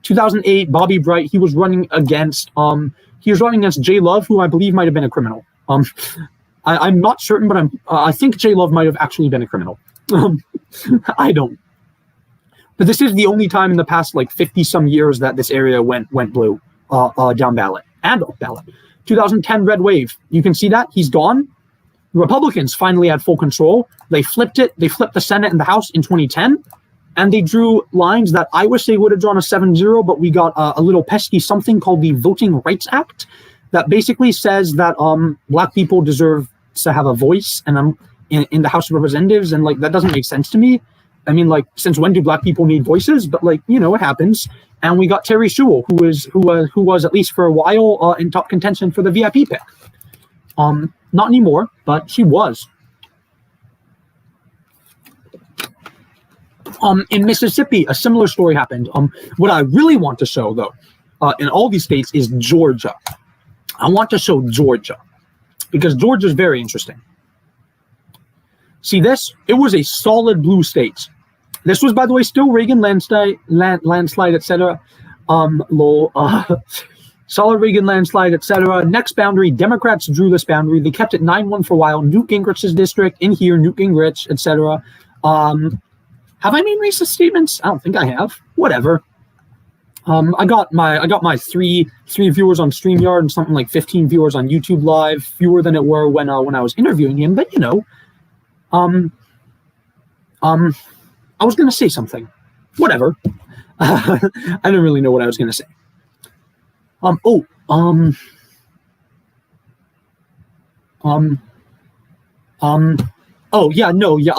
2008, Bobby Bright, he was running against Jay Love, who I believe might have been a criminal. I'm not certain, but I think J Love might have actually been a criminal. I don't. But this is the only time in the past like 50 some years that this area went blue, down ballot and up ballot. 2010 red wave. You can see that he's gone. Republicans finally had full control. They flipped it. They flipped the Senate and the House in 2010. And they drew lines that I wish they would have drawn a 7-0, but we got a little pesky something called the Voting Rights Act that basically says that black people deserve to have a voice and in the House of Representatives, and like that doesn't make sense to me. I mean, like, since when do black people need voices? But like, you know, it happens. And we got Terry Sewell, who was at least for a while in top contention for the VIP pick. Not anymore, but she was. In Mississippi, a similar story happened. What I really want to show, though, in all these states is Georgia. I want to show Georgia because Georgia is very interesting. See this? It was a solid blue state. This was, by the way, still Reagan landslide, etc. Solid Reagan landslide, etc. Next boundary, Democrats drew this boundary. They kept it 9-1 for a while. Newt Gingrich's district in here, Newt Gingrich, etc. Have I made racist statements? I don't think I have. Whatever. I got my three viewers on StreamYard and something like 15 viewers on YouTube Live, fewer than it were when I was interviewing him. But you know, I was gonna say something. Whatever. I didn't really know what I was gonna say. A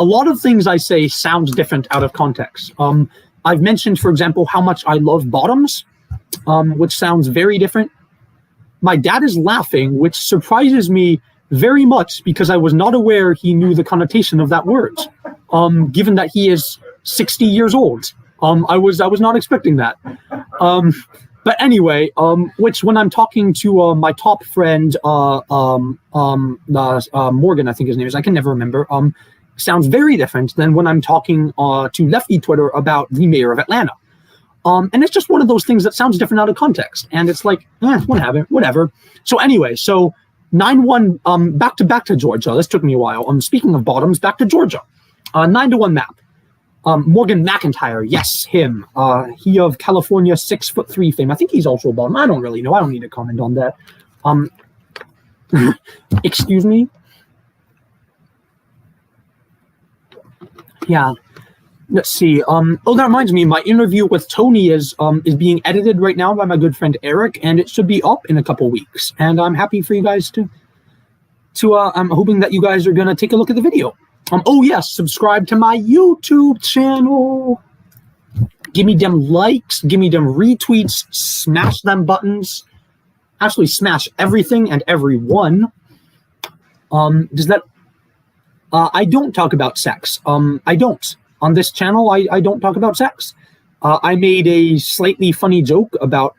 lot of things I say sounds different out of context. I've mentioned, for example, how much I love bottoms, which sounds very different. My dad is laughing, which surprises me very much because I was not aware he knew the connotation of that word, given that he is 60 years old. I was not expecting that. But anyway, which when I'm talking to my top friend, Morgan, I think his name is, I can never remember, sounds very different than when I'm talking to Lefty Twitter about the mayor of Atlanta. And it's just one of those things that sounds different out of context. And it's like, whatever. So anyway, so 9-1, back to Georgia. This took me a while. Speaking of bottoms, back to Georgia. 9-1 map. Morgan McIntyre, yes, him. He of California 6'3" fame. I think he's also a bottom. I don't really know. I don't need to comment on that. Excuse me. Yeah. Let's see. That reminds me. My interview with Tony is being edited right now by my good friend Eric, and it should be up in a couple weeks. And I'm happy for you guys to I'm hoping that you guys are gonna take a look at the video. Yes, subscribe to my YouTube channel. Give me them likes, give me them retweets, smash them buttons. Actually, smash everything and everyone. Does that? I don't talk about sex. I don't. On this channel, I don't talk about sex. I made a slightly funny joke about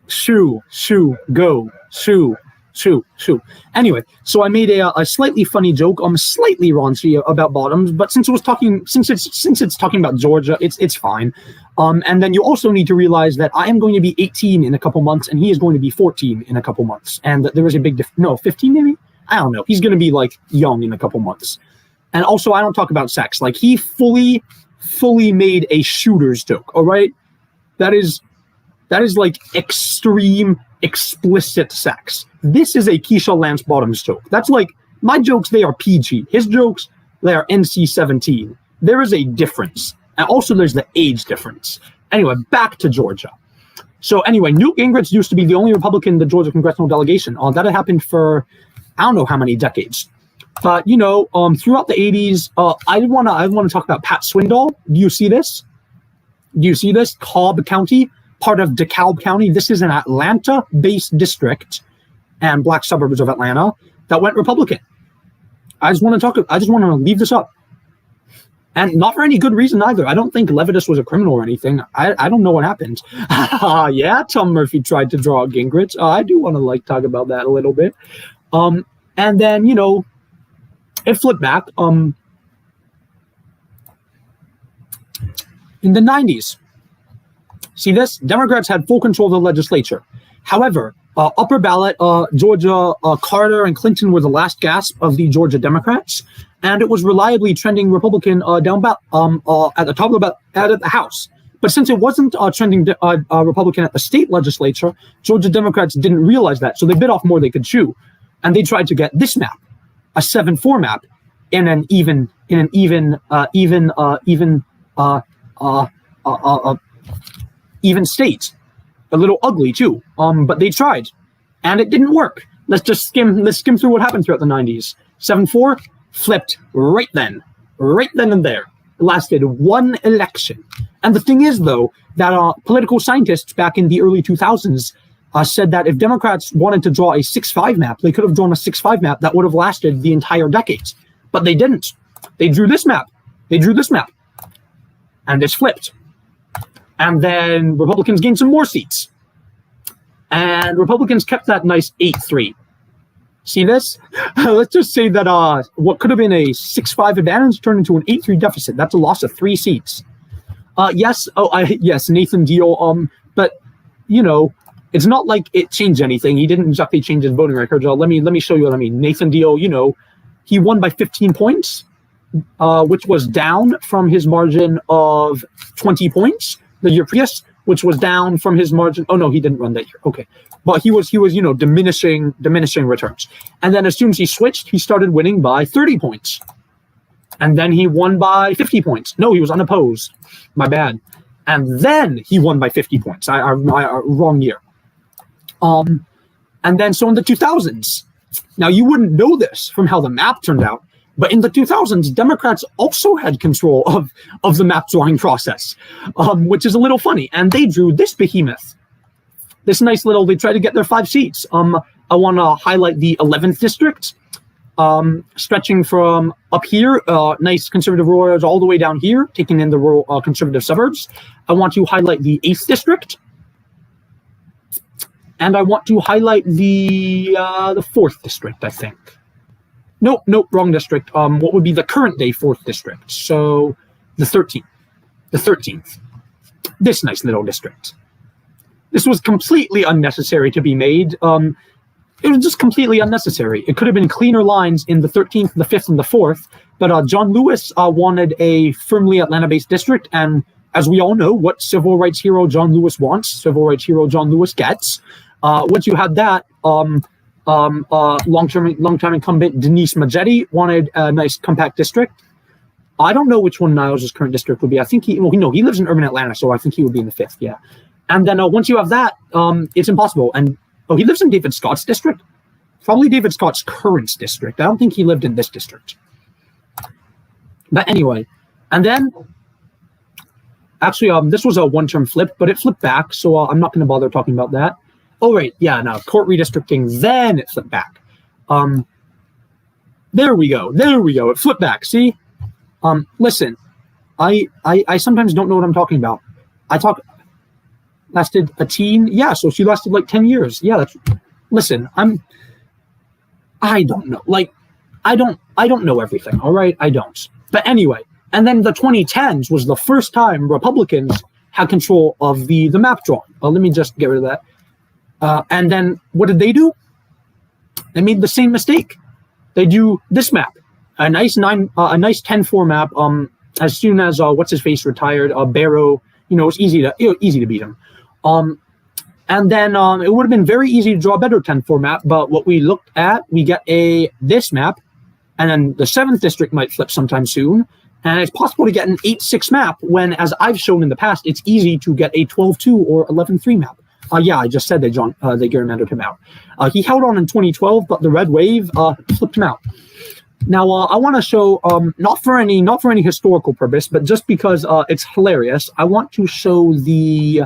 shoo. Anyway, so I made a slightly funny joke, slightly raunchy about bottoms, but since it's talking about Georgia, it's fine. And then you also need to realize that I am going to be 18 in a couple months, and he is going to be 14 in a couple months, and there is a big 15 maybe. I don't know. He's going to be like young in a couple months, and also I don't talk about sex. Like he fully made a shooter's joke. All right, that is like extreme, explicit sex. This is a Keisha Lance Bottoms joke. That's like, my jokes, they are PG. His jokes, they are NC-17. There is a difference. And also there's the age difference. Anyway, back to Georgia. So anyway, Newt Gingrich used to be the only Republican in the Georgia congressional delegation. That had happened for, I don't know how many decades. But, you know, throughout the 80s, I want to talk about Pat Swindoll. Do you see this? Cobb County, part of DeKalb County. This is an Atlanta-based district and black suburbs of Atlanta that went Republican. I just want to leave this up. And not for any good reason either. I don't think Levitas was a criminal or anything. I don't know what happened. Yeah, Tom Murphy tried to draw Gingrich. I do want to talk about that a little bit. And then, you know, it flipped back. In the 90s, see this? Democrats had full control of the legislature. However, Upper ballot, Georgia, Carter and Clinton were the last gasp of the Georgia Democrats, and it was reliably trending Republican at the top of the House. But since it wasn't trending Republican at the state legislature, Georgia Democrats didn't realize that, so they bit off more they could chew, and they tried to get this map, a 7-4 map, in an even state. A little ugly too, but they tried, and it didn't work. Let's skim through what happened throughout the 90s. 7-4 flipped right then and there. It lasted one election. And the thing is, though, that political scientists back in the early 2000s said that if Democrats wanted to draw a 6-5 map, they could have drawn a 6-5 map that would have lasted the entire decade. But they didn't. They drew this map. And it's flipped. And then Republicans gained some more seats. And Republicans kept that nice 8-3. See this? Let's just say that what could have been a 6-5 advantage turned into an 8-3 deficit. That's a loss of 3 seats. Yes, Nathan Deal. But, it's not like it changed anything. He didn't exactly change his voting record. Let me show you what I mean. Nathan Deal, he won by 15 points, which was down from his margin of 20 points the year previous, which was down from his margin. Oh no, he didn't run that year. Okay, but he was diminishing returns. And then as soon as he switched, he started winning by 30 points, and then he won by 50 points. No, he was unopposed. My bad. And then he won by 50 points. I wrong year. And then so in the 2000s. Now you wouldn't know this from how the map turned out. But in the 2000s, Democrats also had control of the map drawing process, which is a little funny. And they drew this behemoth, this nice little, they tried to get their 5 seats. I want to highlight the 11th district, stretching from up here, nice conservative rural areas all the way down here, taking in the rural conservative suburbs. I want to highlight the 8th district. And I want to highlight the 4th district, I think. Nope, wrong district. What would be the current day 4th district? So the 13th. The 13th. This nice little district. This was completely unnecessary to be made. It was just completely unnecessary. It could have been cleaner lines in the 13th, the 5th, and the 4th, but John Lewis wanted a firmly Atlanta-based district, and as we all know, what civil rights hero John Lewis wants, civil rights hero John Lewis gets. Once you had that, long-time incumbent Denise Majetti wanted a nice compact district. I don't know which one Niles' current district would be. I think he lives in urban Atlanta, so I think he would be in the 5th, yeah. And then once you have that, it's impossible. And he lives in David Scott's district. Probably David Scott's current district. I don't think he lived in this district. But anyway, and then, actually, this was a one-term flip, but it flipped back, so I'm not going to bother talking about that. Oh, right, yeah, now, court redistricting, then it flipped back. There we go, it flipped back, see? Listen, I sometimes don't know what I'm talking about. Lasted a teen? Yeah, so she lasted like 10 years. Yeah, listen, I don't know. Like, I don't know everything, all right? I don't. But anyway, and then the 2010s was the first time Republicans had control of the map drawing. Let me just get rid of that. And then what did they do? They made the same mistake. They do this map, a nice 10-4 map. As soon as what's his face retired, Barrow, it's easy to beat him. And then it would have been very easy to draw a better 10-4 map. But what we looked at, we get this map, and then the 7th district might flip sometime soon. And it's possible to get an 8-6 map when, as I've shown in the past, it's easy to get a 12-2 or 11-3 map. Yeah, I just said they gerrymandered him out. He held on in 2012, but the red wave flipped him out. Now, I want to show, not for any historical purpose, but just because it's hilarious, I want to show the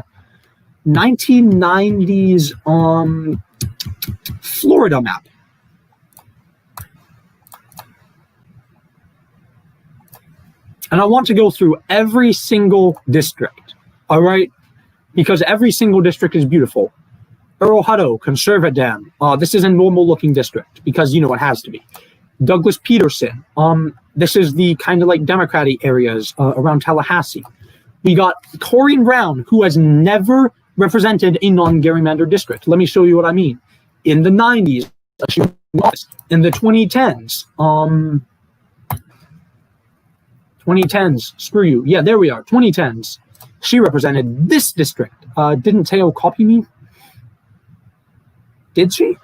1990s Florida map. And I want to go through every single district, all right? Because every single district is beautiful. Earl Hutto, Conservative. This is a normal-looking district because, it has to be. Douglas Peterson. This is the kind of like Democratic areas around Tallahassee. We got Corrine Brown, who has never represented a non-gerrymandered district. Let me show you what I mean. In the 90s, she was. In the 2010s, 2010s, screw you. Yeah, there we are, 2010s. She represented this district. Didn't Teo copy me? Did she?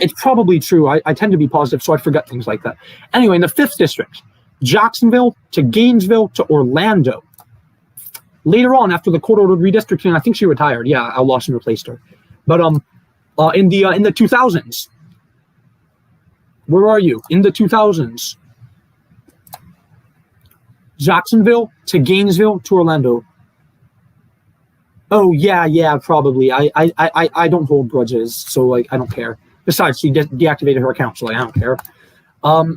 It's probably true. I tend to be positive, so I forget things like that. Anyway, in the 5th district, Jacksonville to Gainesville to Orlando. Later on, after the court-ordered redistricting, I think she retired. Yeah, Al Lawson replaced her. But in the 2000s, where are you? In the 2000s, Jacksonville to Gainesville to Orlando. Oh yeah, probably. I don't hold grudges, so like I don't care. Besides, she deactivated her account, so like, I don't care.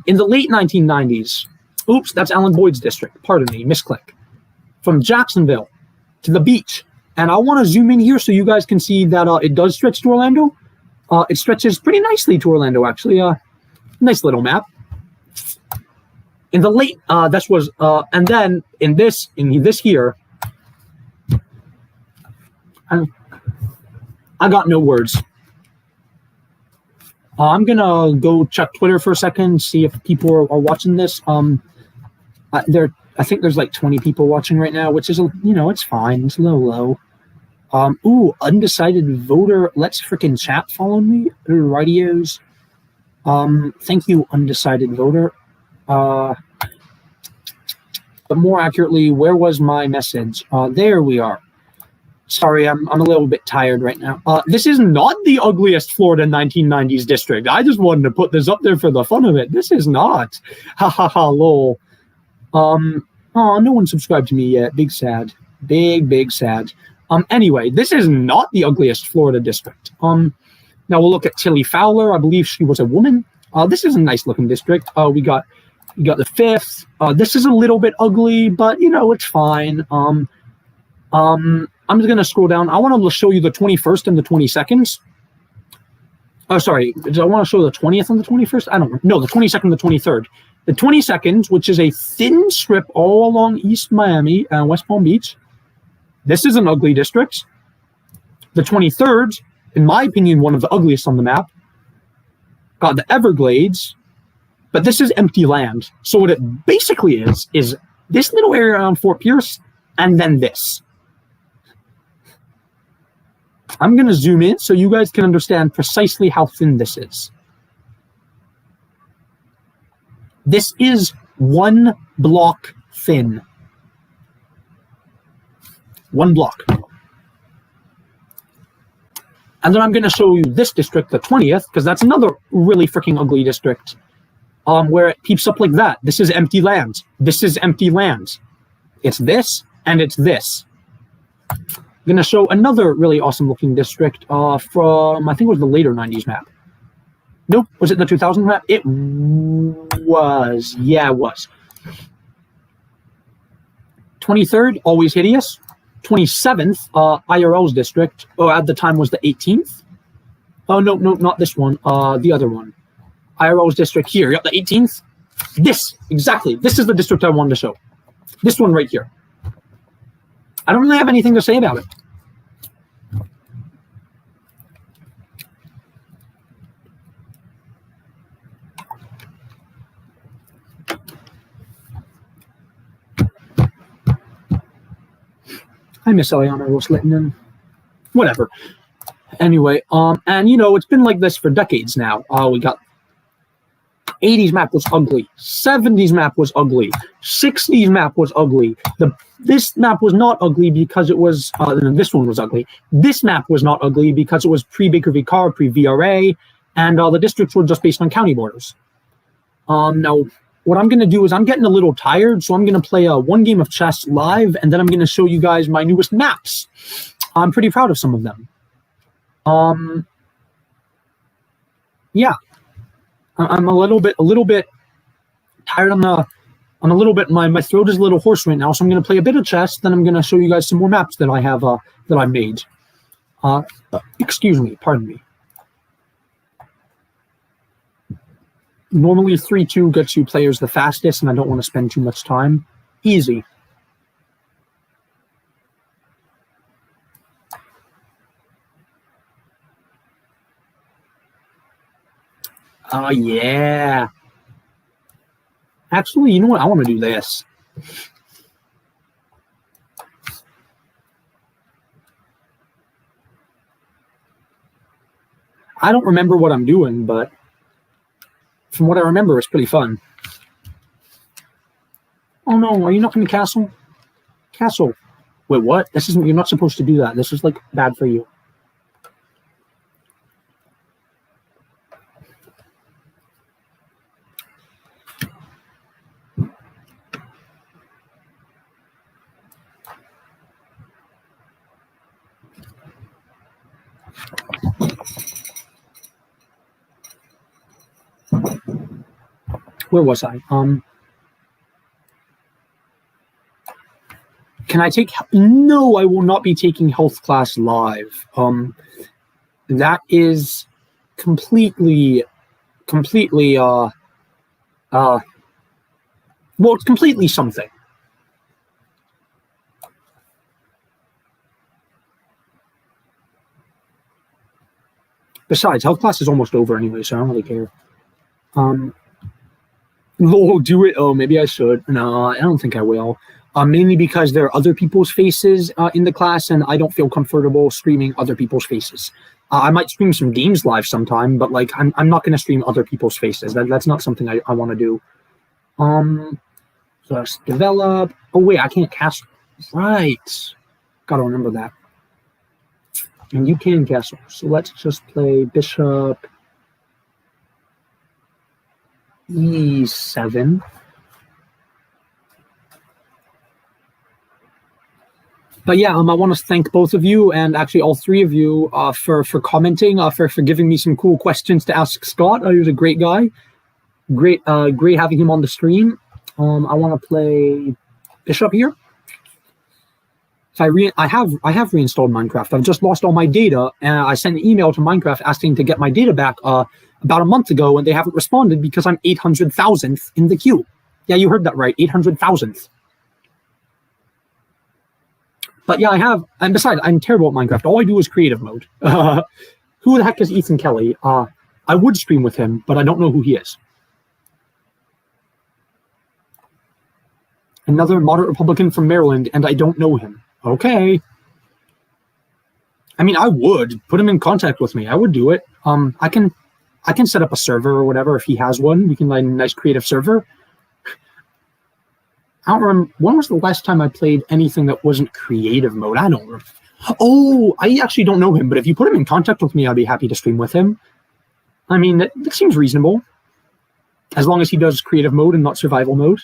In the late 1990s, oops, that's Alan Boyd's district. Pardon me, misclick. From Jacksonville to the beach, and I want to zoom in here so you guys can see that it does stretch to Orlando. It stretches pretty nicely to Orlando, actually. Nice little map. In the late, this was, and then in this here, I got no words. I'm gonna go check Twitter for a second, see if people are watching this. I think there's like 20 people watching right now, which is, it's fine. It's a little low. Ooh, undecided voter. Let's freaking chat follow me. Radios. Thank you, undecided voter. But more accurately, where was my message? There we are. Sorry, I'm a little bit tired right now. This is not the ugliest Florida 1990s district. I just wanted to put this up there for the fun of it. This is not. Ha ha ha, lol. Oh, no one subscribed to me yet. Big sad. Big sad. Anyway, this is not the ugliest Florida district. Now we'll look at Tilly Fowler. I believe she was a woman. This is a nice looking district. We got the 5th. This is a little bit ugly, but it's fine. I'm just gonna scroll down. I want to show you the 21st and the 22nd. Oh, sorry. Do I want to show the 20th and the 21st? I don't know. No, the 22nd and the 23rd. The 22nd, which is a thin strip all along East Miami and West Palm Beach. This is an ugly district. The 23rd, in my opinion, one of the ugliest on the map. Got the Everglades, but this is empty land. So what it basically is this little area around Fort Pierce, and then this. I'm going to zoom in so you guys can understand precisely how thin this is. This is 1 block thin. 1 block. And then I'm going to show you this district, the 20th, because that's another really freaking ugly district, where it peeps up like that. This is empty land. This is empty land. It's this, and it's this. I'm going to show another really awesome looking district from, I think it was the later 90s map. Nope. Was it the 2000 map? It was. Yeah, it was. 23rd, always hideous. 27th, IRL's district. Oh, at the time was the 18th. Oh, no, not this one. The other one. IRL's district here. Yep, the 18th. This, exactly. This is the district I wanted to show. This one right here. I don't really have anything to say about it. I miss Eliana Rosletten. Whatever. Anyway, and it's been like this for decades now. We got 80s map was ugly. 70s map was ugly. 60s map was ugly. This map was not ugly because it was, this one was ugly. This map was not ugly because it was pre-Baker v. Carr, pre-VRA, and the districts were just based on county borders. Now, what I'm going to do is I'm getting a little tired, so I'm going to play one game of chess live, and then I'm going to show you guys my newest maps. I'm pretty proud of some of them. Yeah. I'm a little bit tired on a little bit. My throat is a little hoarse right now, so I'm going to play a bit of chess. Then I'm going to show you guys some more maps that I have that I made. Excuse me, pardon me. Normally 3-2 gets you players the fastest, and I don't want to spend too much time. Easy. Oh, yeah. Actually, you know what? I want to do this. I don't remember what I'm doing, but from what I remember, it's pretty fun. Oh no, are you not in the castle? Castle. Wait, what? This isn't, you're not supposed to do that. This is like bad for you. Where was I? Can I take? No, I will not be taking health class live. That is completely, well, it's completely something. Besides, health class is almost over anyway, so I don't really care. Lol, do it. Oh, maybe I should. No, I don't think I will. Mainly because there are other people's faces in the class, and I don't feel comfortable streaming other people's faces. I might stream some games live sometime, but like I'm not going to stream other people's faces. That's not something I want to do. Just develop. Oh wait, I can't cast. Right. Gotta remember that. And you can castle. So let's just play Bishop E7. But yeah, I want to thank both of you, and actually all three of you, for commenting, for giving me some cool questions to ask Scott. He was a great guy. Great having him on the stream. I want to play Bishop here. So I have reinstalled Minecraft. I've just lost all my data, and I sent an email to Minecraft asking to get my data back about a month ago, and they haven't responded because I'm 800,000th in the queue. Yeah, you heard that right, 800,000th. But yeah, I have, and besides, I'm terrible at Minecraft. All I do is creative mode. Who the heck is Ethan Kelly? I would stream with him, but I don't know who he is. Another moderate Republican from Maryland, and I don't know him. Okay. I mean, I would put him in contact with me. I would do it. I can set up a server or whatever if he has one. We can like a nice creative server. I don't remember, when was the last time I played anything that wasn't creative mode? I don't remember. Oh, I actually don't know him, but if you put him in contact with me, I'd be happy to stream with him. I mean, that seems reasonable. As long as he does creative mode and not survival mode,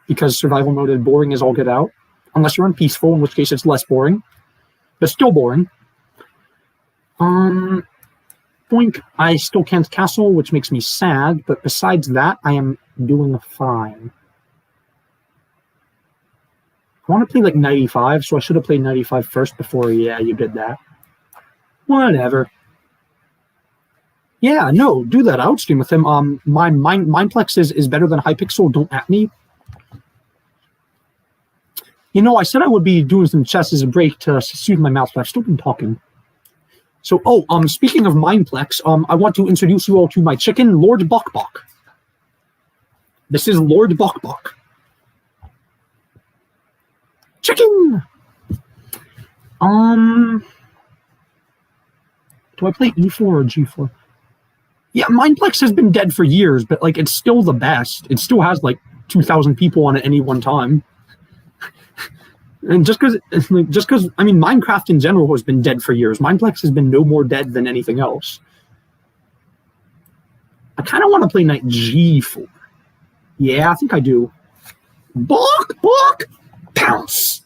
because survival mode is boring as all get out. Unless you're on peaceful, in which case it's less boring, but still boring. Boink, I still can't castle, which makes me sad, but besides that, I am doing fine. I want to play like 95, so I should have played 95 first before, yeah, you did that. Whatever. Yeah, no, do that. I would stream with him. My Mindplex is better than Hypixel. Don't at me. You know, I said I would be doing some chess as a break to soothe my mouth, but I've still been talking. So, speaking of Mindplex, I want to introduce you all to my chicken, Lord Bok. This is Lord Bok. Chicken! Do I play E4 or G4? Yeah, Mindplex has been dead for years, but like it's still the best. It still has like 2,000 people on it any one time. And just because I mean Minecraft in general has been dead for years. Mindplex has been no more dead than anything else. I kind of want to play knight G4. Yeah, I think I do. Bok! Pounce!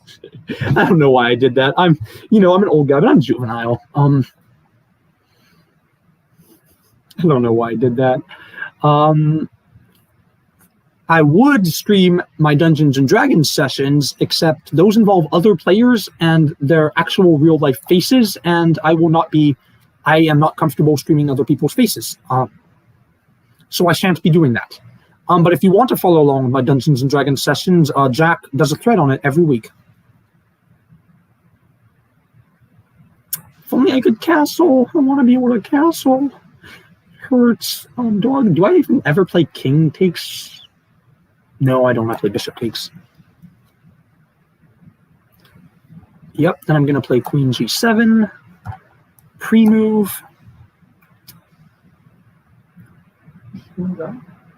I don't know why I did that. I'm an old guy, but I'm juvenile. I don't know why I did that. I would stream my Dungeons and Dragons sessions, except those involve other players and their actual real life faces, and I am not comfortable streaming other people's faces. So I shan't be doing that. But if you want to follow along with my Dungeons and Dragons sessions, Jack does a thread on it every week. If only I could castle. I want to be able to castle. hurts. Do I even ever play king takes? No, I don't have to play bishop takes. Yep, then I'm going to play queen g7, pre-move.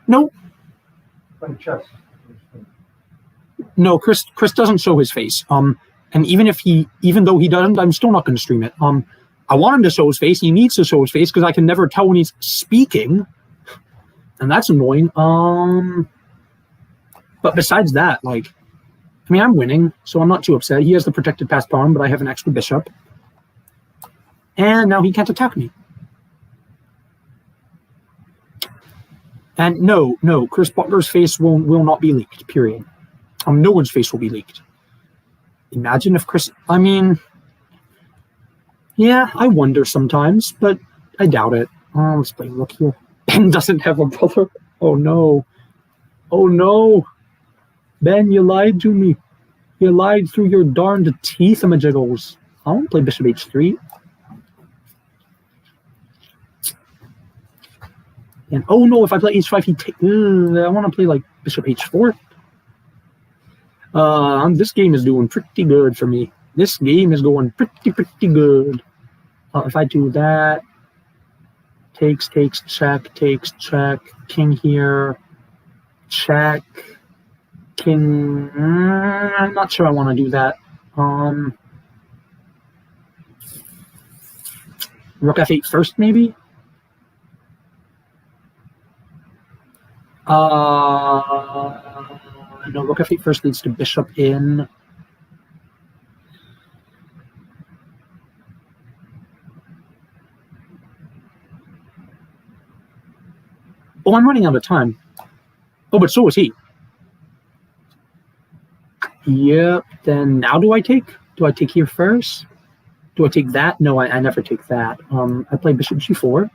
Nope. No, Chris doesn't show his face. And even though he doesn't, I'm still not going to stream it. I want him to show his face. He needs to show his face because I can never tell when he's speaking, and that's annoying. But besides that, like, I mean, I'm winning, so I'm not too upset. He has the protected passed pawn, but I have an extra bishop, and now he can't attack me. And no, Chris Butler's face will not be leaked. Period. No one's face will be leaked. Imagine if Chris. I mean, yeah, I wonder sometimes, but I doubt it. Let's play rook here. Ben doesn't have a brother. Oh no. Oh no. Ben, you lied to me. You lied through your darned teeth, jiggles. I want to play bishop h3. And oh no, if I play h5, he takes. I want to play like bishop h4. This game is doing pretty good for me. This game is going pretty good. If I do that, takes, check, king here, check, king. I'm not sure I want to do that. Rook f8 first, maybe. No, rook f8 first leads to bishop in. Oh, I'm running out of time. Oh, but so is he. Yep, then now do I take? Do I take here first? Do I take that? No, I never take that. I play bishop g4.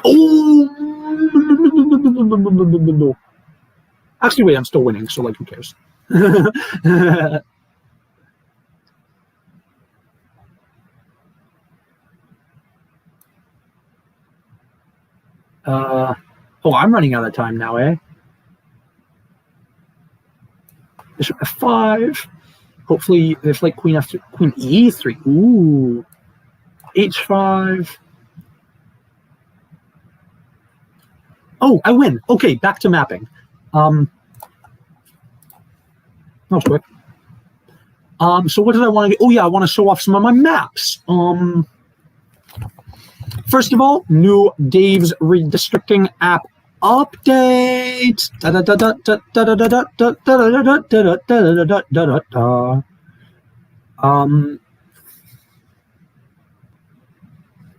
Oh! No. Actually, wait, I'm still winning, so, like, who cares? Oh, I'm running out of time now, eh? Bishop f5. Hopefully, there's like queen e3. Ooh. h5. Oh, I win. Okay, back to mapping. That was quick. So what did I want to do? Oh yeah, I want to show off some of my maps. First of all, new Dave's redistricting app update.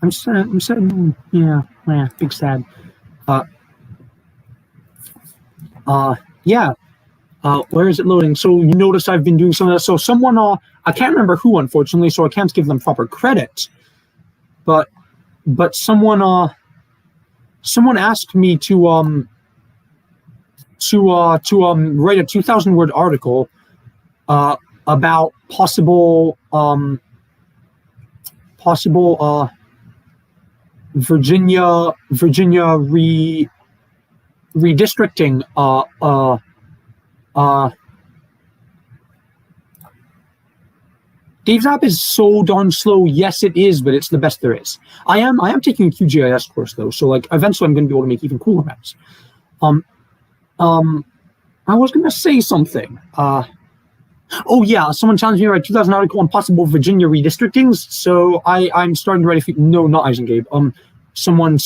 I'm sad. Yeah, big sad. Yeah. Where is it loading? So you notice I've been doing some of that. So someone, I can't remember who, unfortunately, so I can't give them proper credit. But someone asked me to write a 2,000-word article about possible Virginia redistricting. Dave's app is so darn slow. Yes, it is, but it's the best there is. I am taking a QGIS course though, so like eventually I'm going to be able to make even cooler maps. I was going to say something. Oh yeah, someone challenged me to write a 2,000 article on possible Virginia redistrictings. So I'm starting to write a few. No, not Eisengabe. Someone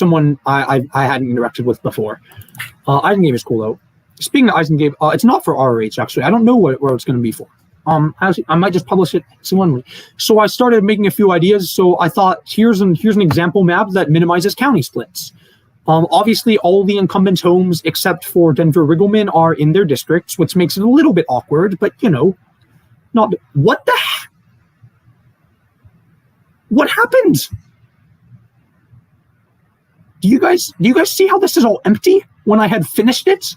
I hadn't interacted with before. Eisengabe is cool though. Speaking of Eisengabe, it's not for RRH actually. I don't know where it's going to be for. I might just publish it suddenly. So I started making a few ideas. So I thought here's an example map that minimizes county splits. Obviously, all the incumbents' homes except for Denver Riggleman are in their districts, which makes it a little bit awkward. But you know, not what the heck? What happened? Do you guys see how this is all empty? When I had finished it,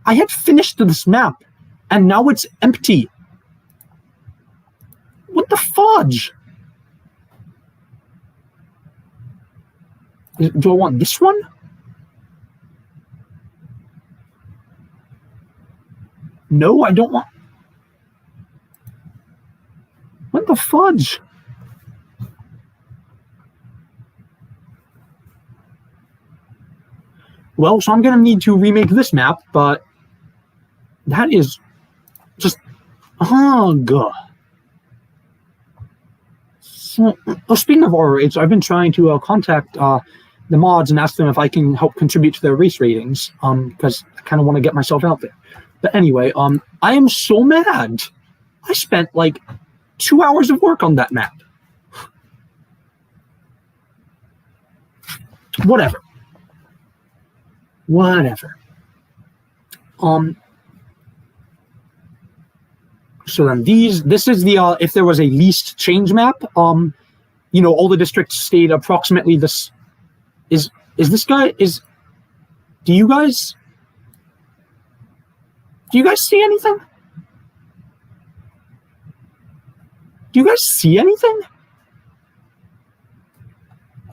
I had finished this map, and now it's empty. What the fudge? Do I want this one? No, I don't want... What the fudge? Well, so I'm going to need to remake this map, but that is just... Ugh. So, speaking of ROH, I've been trying to contact the mods and ask them if I can help contribute to their race ratings, because I kind of want to get myself out there. But anyway, I am so mad. I spent like 2 hours of work on that map. Whatever. So then this is the if there was a least change map, you know, all the districts stayed approximately this. Is this guy do you guys see anything? Do you guys see anything?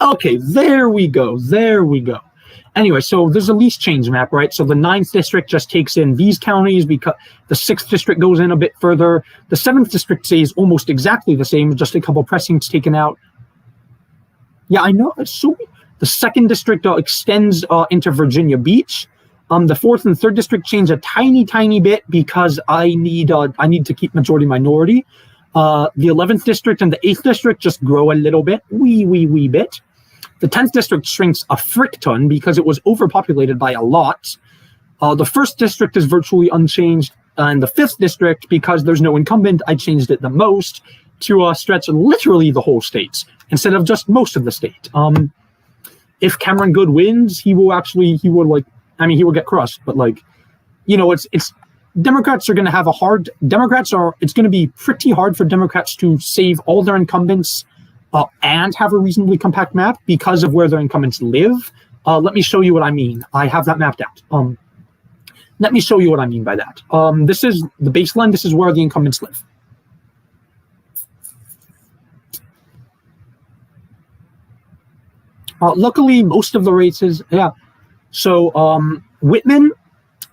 Okay, there we go. Anyway, so there's a least change map, right? So the 9th district just takes in these counties, because the 6th district goes in a bit further. The 7th district stays almost exactly the same, just a couple precincts taken out. Yeah, I know. So the 2nd district extends into Virginia Beach. The 4th and 3rd district change a tiny bit because I need to keep majority minority. The 11th district and the 8th district just grow a little bit, wee bit. The 10th district shrinks a frick ton because it was overpopulated by a lot. The 1st district is virtually unchanged, and the 5th district, because there's no incumbent, I changed it the most to stretch literally the whole state instead of just most of the state. If Cameron Good wins, he will get crushed, but like, you know, it's Democrats are going to have it's going to be pretty hard for Democrats to save all their incumbents and have a reasonably compact map because of where their incumbents live. Let me show you what I mean. I have that mapped out. Let me show you what I mean by that. This is the baseline. This is where the incumbents live. Luckily, most of the races, yeah. So Whitman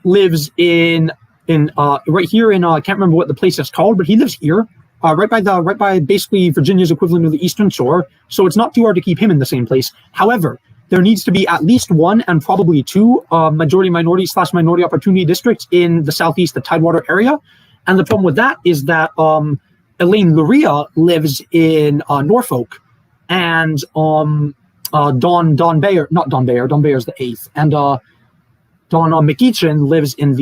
lives in right here in I can't remember what the place is called, but he lives here. Right by basically Virginia's equivalent of the Eastern Shore, so it's not too hard to keep him in the same place. However, there needs to be at least one and probably two majority/minority opportunity districts in the Southeast, the Tidewater area. And the problem with that is that Elaine Luria lives in Norfolk, and Don Bayer, not Don Bayer, Don Bayer's the 8th, and Don McEachin lives in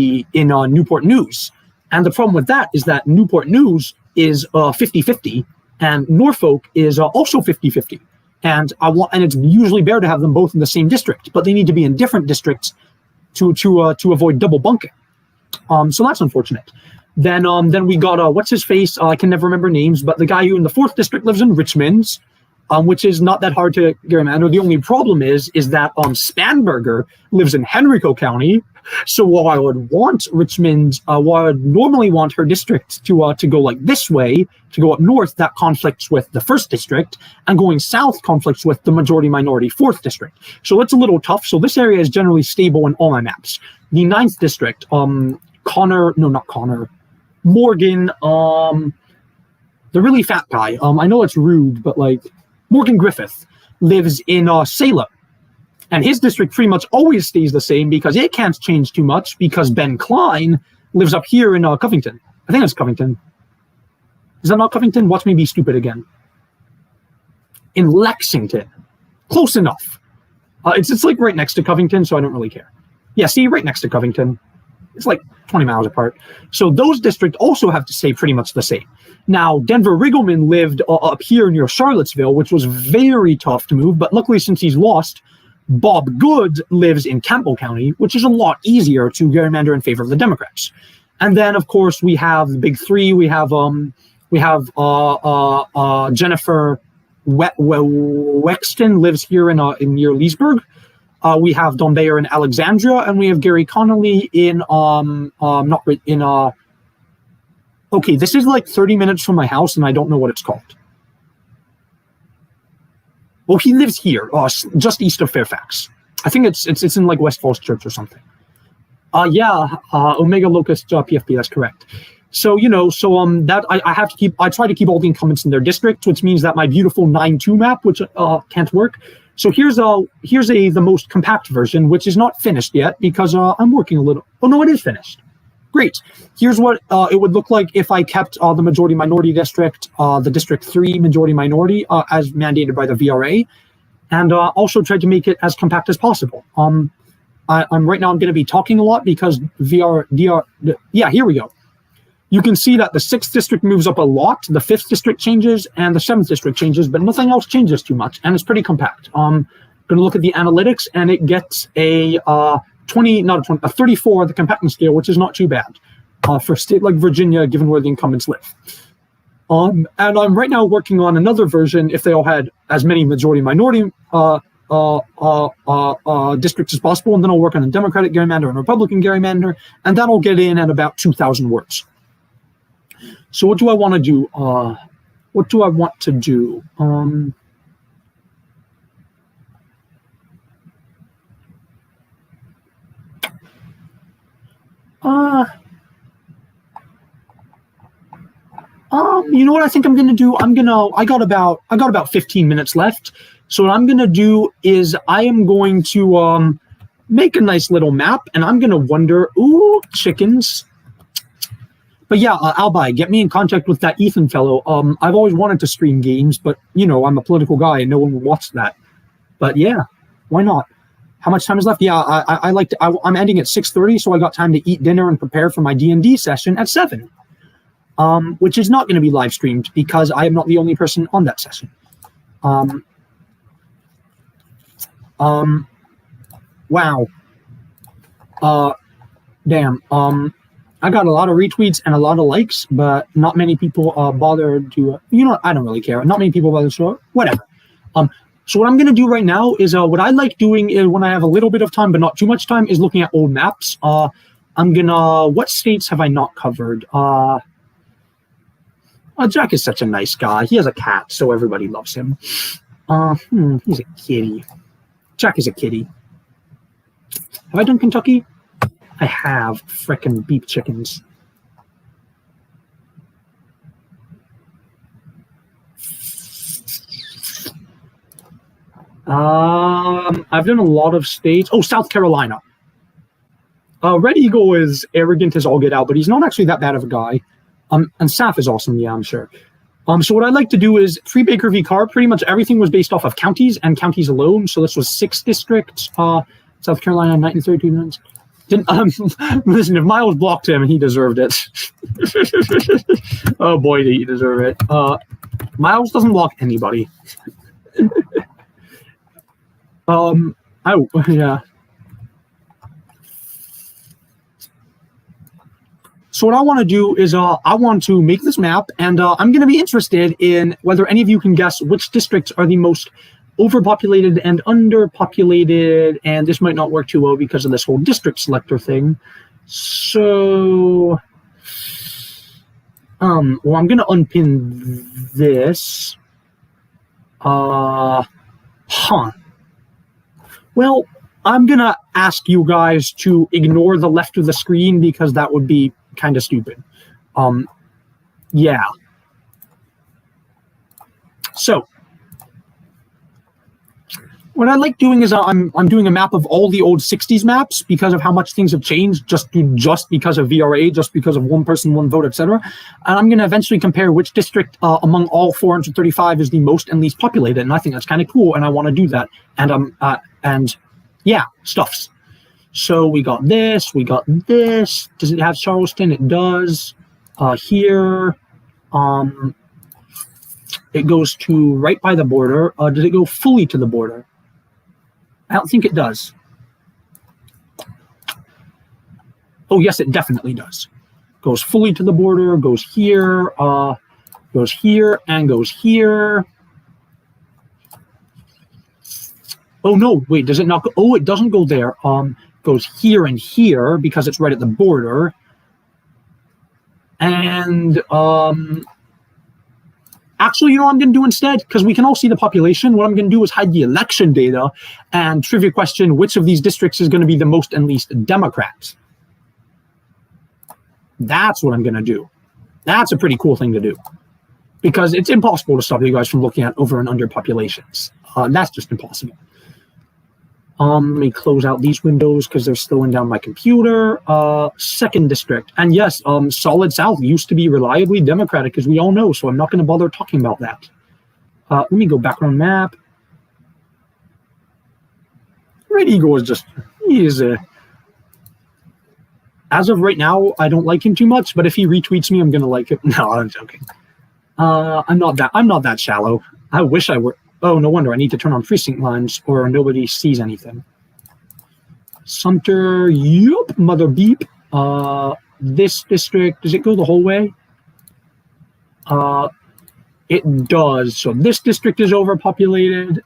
Newport News. And the problem with that is that Newport News is 50-50, and Norfolk is also 50-50. And it's usually better to have them both in the same district, but they need to be in different districts to avoid double bunking. So that's unfortunate. Then we got what's his face? I can never remember names, but the guy who in the 4th district lives in Richmond, which is not that hard to gerrymander. The only problem is that Spanberger lives in Henrico County. So while I would want Richmond, while I would normally want her district to go like this way, to go up north, that conflicts with the 1st district, and going south conflicts with the majority-minority 4th district. So it's a little tough. So this area is generally stable in all my maps. The 9th district, Morgan, the really fat guy. I know it's rude, but like Morgan Griffith lives in Salem. And his district pretty much always stays the same because it can't change too much because Ben Klein lives up here in Covington. I think it's Covington. Is that not Covington? Watch me be stupid again. In Lexington. Close enough. It's like right next to Covington, so I don't really care. Yeah, see, right next to Covington. It's like 20 miles apart. So those districts also have to stay pretty much the same. Now, Denver Riggleman lived up here near Charlottesville, which was very tough to move, but luckily since he's lost, Bob Good lives in Campbell County, which is a lot easier to gerrymander in favor of the Democrats. And then, of course, we have the big three. We have Jennifer Wexton lives here in near Leesburg. We have Don Bayer in Alexandria, and we have Gary Connolly in okay, this is like 30 minutes from my house, and I don't know what it's called. Well, he lives here, just east of Fairfax. I think it's in like West Falls Church or something. Omega Locust PFP. That's correct. So that I have to keep. I try to keep all the incumbents in their district, which means that my beautiful 9-2 map, which can't work. So here's the most compact version, which is not finished yet because I'm working a little. Oh no, it is finished. Great. Here's what it would look like if I kept the majority minority district, the District 3 majority minority as mandated by the VRA, and also tried to make it as compact as possible. I'm right now I'm going to be talking a lot because here we go. You can see that the 6th district moves up a lot, the 5th district changes, and the 7th district changes, but nothing else changes too much, and it's pretty compact. I'm going to look at the analytics, and it gets a 34 the compactness scale, which is not too bad for a state like Virginia, given where the incumbents live. And I'm right now working on another version if they all had as many majority-minority districts as possible, and then I'll work on a Democratic gerrymander and Republican gerrymander, and that'll get in at about 2,000 words. So what do I want to do? You know what I think I'm gonna do? I got about 15 minutes left. So what I'm gonna do is I am going to make a nice little map, and I'm gonna wonder, ooh, chickens. But yeah, Albi, get me in contact with that Ethan fellow. I've always wanted to stream games, but I'm a political guy and no one will watch that. But yeah, why not? How much time is left? Yeah, I'm ending at 6:30, so I got time to eat dinner and prepare for my D&D session at 7. Which is not going to be live streamed because I am not the only person on that session. Wow. Damn. I got a lot of retweets and a lot of likes, but not many people bothered to. I don't really care. Not many people bothered to. Whatever. So what I'm going to do right now is what I like doing is when I have a little bit of time, but not too much time, is looking at old maps. I'm gonna. What states have I not covered? Jack is such a nice guy. He has a cat, so everybody loves him. He's a kitty. Jack is a kitty. Have I done Kentucky? I have. Frickin' beef chickens. I've done a lot of states. Oh, South Carolina. Red Eagle is arrogant as all get out, but he's not actually that bad of a guy. And Saf is awesome, yeah, I'm sure. So what I'd like to do is Free Baker v. Carr, pretty much everything was based off of counties and counties alone. So this was 6 districts, South Carolina, 1932 minutes. Listen, if Miles blocked him, he deserved it. Oh boy, did he deserve it. Miles doesn't block anybody. Oh, yeah. So what I want to do is I want to make this map, and I'm going to be interested in whether any of you can guess which districts are the most overpopulated and underpopulated, and this might not work too well because of this whole district selector thing. So, well, I'm going to unpin this. Well, I'm going to ask you guys to ignore the left of the screen because that would be kind of stupid. Yeah. So what I like doing is I'm doing a map of all the old 60s maps because of how much things have changed just because of VRA, just because of one person, one vote, etc. And I'm going to eventually compare which district among all 435 is the most and least populated. And I think that's kind of cool, and I want to do that. And yeah, stuffs. So we got this, we got this. Does it have Charleston? It does. Here, it goes to right by the border. Does it go fully to the border? I don't think it does. Oh, yes, it definitely does. Goes fully to the border, goes here, and goes here. Oh, no, wait, does it not go? Oh, it doesn't go there. Goes here and here because it's right at the border. And Actually, you know what I'm going to do instead? Because we can all see the population. What I'm going to do is hide the election data and trivia question, which of these districts is going to be the most and least Democrats? That's what I'm going to do. That's a pretty cool thing to do. Because it's impossible to stop you guys from looking at over and under populations. That's just impossible. Let me close out these windows because they're slowing down my computer. Second district. And yes, Solid South used to be reliably Democratic, as we all know, so I'm not going to bother talking about that. Let me go background map. Red Eagle is just, he is a... As of right now, I don't like him too much, but if he retweets me, I'm going to like him. No, I'm joking. I'm not that shallow. I wish I were. Oh, no wonder. I need to turn on precinct lines or nobody sees anything. Sumter, yup, mother beep. This district, does it go the whole way? It does. So this district is overpopulated.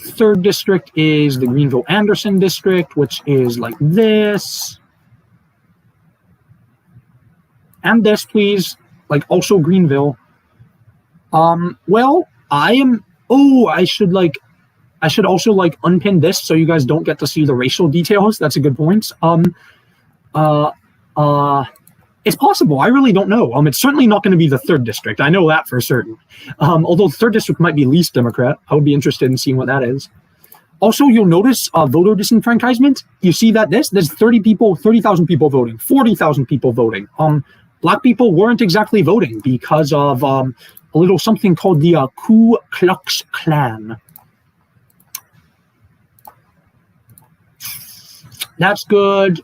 Third district is the Greenville-Anderson district, which is like this. And this, please. Like also Greenville. Well, I am. Oh, I should also like unpin this so you guys don't get to see the racial details. That's a good point. It's possible. I really don't know. It's certainly not going to be the third district. I know that for certain. Although the third district might be least Democrat. I would be interested in seeing what that is. Also, you'll notice voter disenfranchisement. You see that there's 30,000 people voting, 40,000 people voting. Black people weren't exactly voting because of a little something called the Ku Klux Klan. That's good.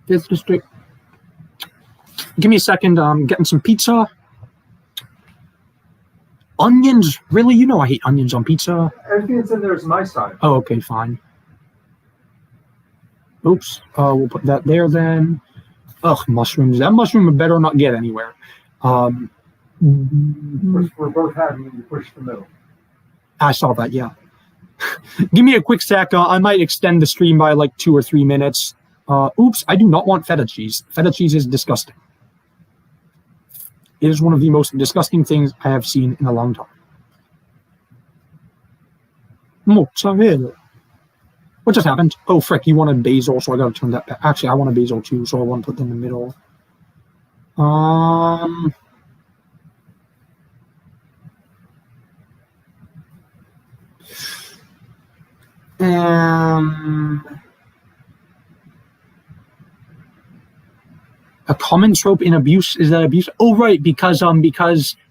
Fifth district. Give me a second. I'm getting some pizza. Onions? Really? You know I hate onions on pizza. Everything that's in there is my side. Oh, okay, fine. Oops. We'll put that there then. Ugh, mushrooms. That mushroom would better not get anywhere. We're both having you push the middle. I saw that, yeah. Give me a quick sec. I might extend the stream by like 2 or 3 minutes. Oops, I do not want feta cheese. Feta cheese is disgusting. It is one of the most disgusting things I have seen in a long time. Mozzarella. What just happened? Oh, frick, you wanted basil, so I gotta turn that back. Actually, I want a basil too, so I want to put them in the middle. A common trope in abuse is that abuse. Oh, right, because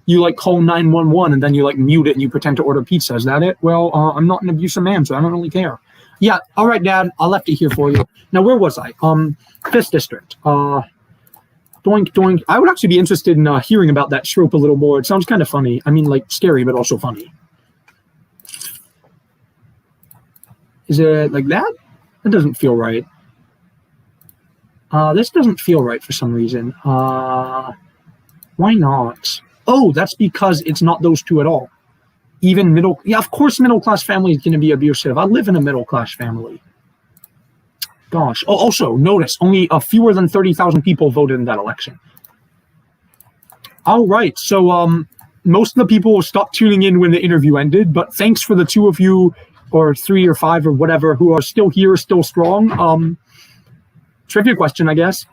you like call 911 and then you like mute it and you pretend to order pizza. Is that it? Well, I'm not an abusive man, so I don't really care. Yeah, all right, Dad. I left it here for you. Now, where was I? Fifth district. Doink doink. I would actually be interested in hearing about that trope a little more. It sounds kind of funny. I mean, like scary, but also funny. Is it like that? That doesn't feel right. This doesn't feel right for some reason. Why not? Oh, that's because it's not those two at all. Even middle, yeah, of course, middle-class family is going to be abusive. I live in a middle-class family. Gosh. Oh, also, notice, only fewer than 30,000 people voted in that election. All right, so most of the people will stop tuning in when the interview ended, but thanks for the 2 of you, or 3 or 5 or whatever, who are still here, still strong. Trivia question, I guess.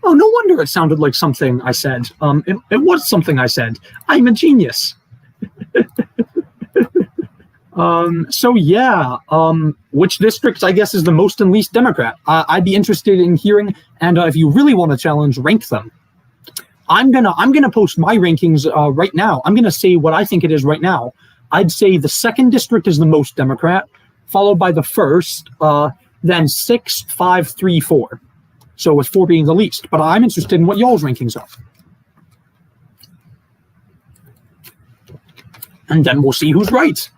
Oh, no wonder it sounded like something I said. It was something I said. I'm a genius. So yeah, which district I guess is the most and least Democrat? I'd be interested in hearing, and if you really want to challenge, rank them. I'm gonna post my rankings right now. I'm gonna say what I think it is right now. I'd say the second district is the most Democrat, followed by the first, then 6, 5, 3, 4. So with 4 being the least, but I'm interested in what y'all's rankings are. And then we'll see who's right.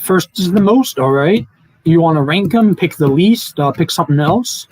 First is the most, all right. You want to rank them, pick the least, pick something else.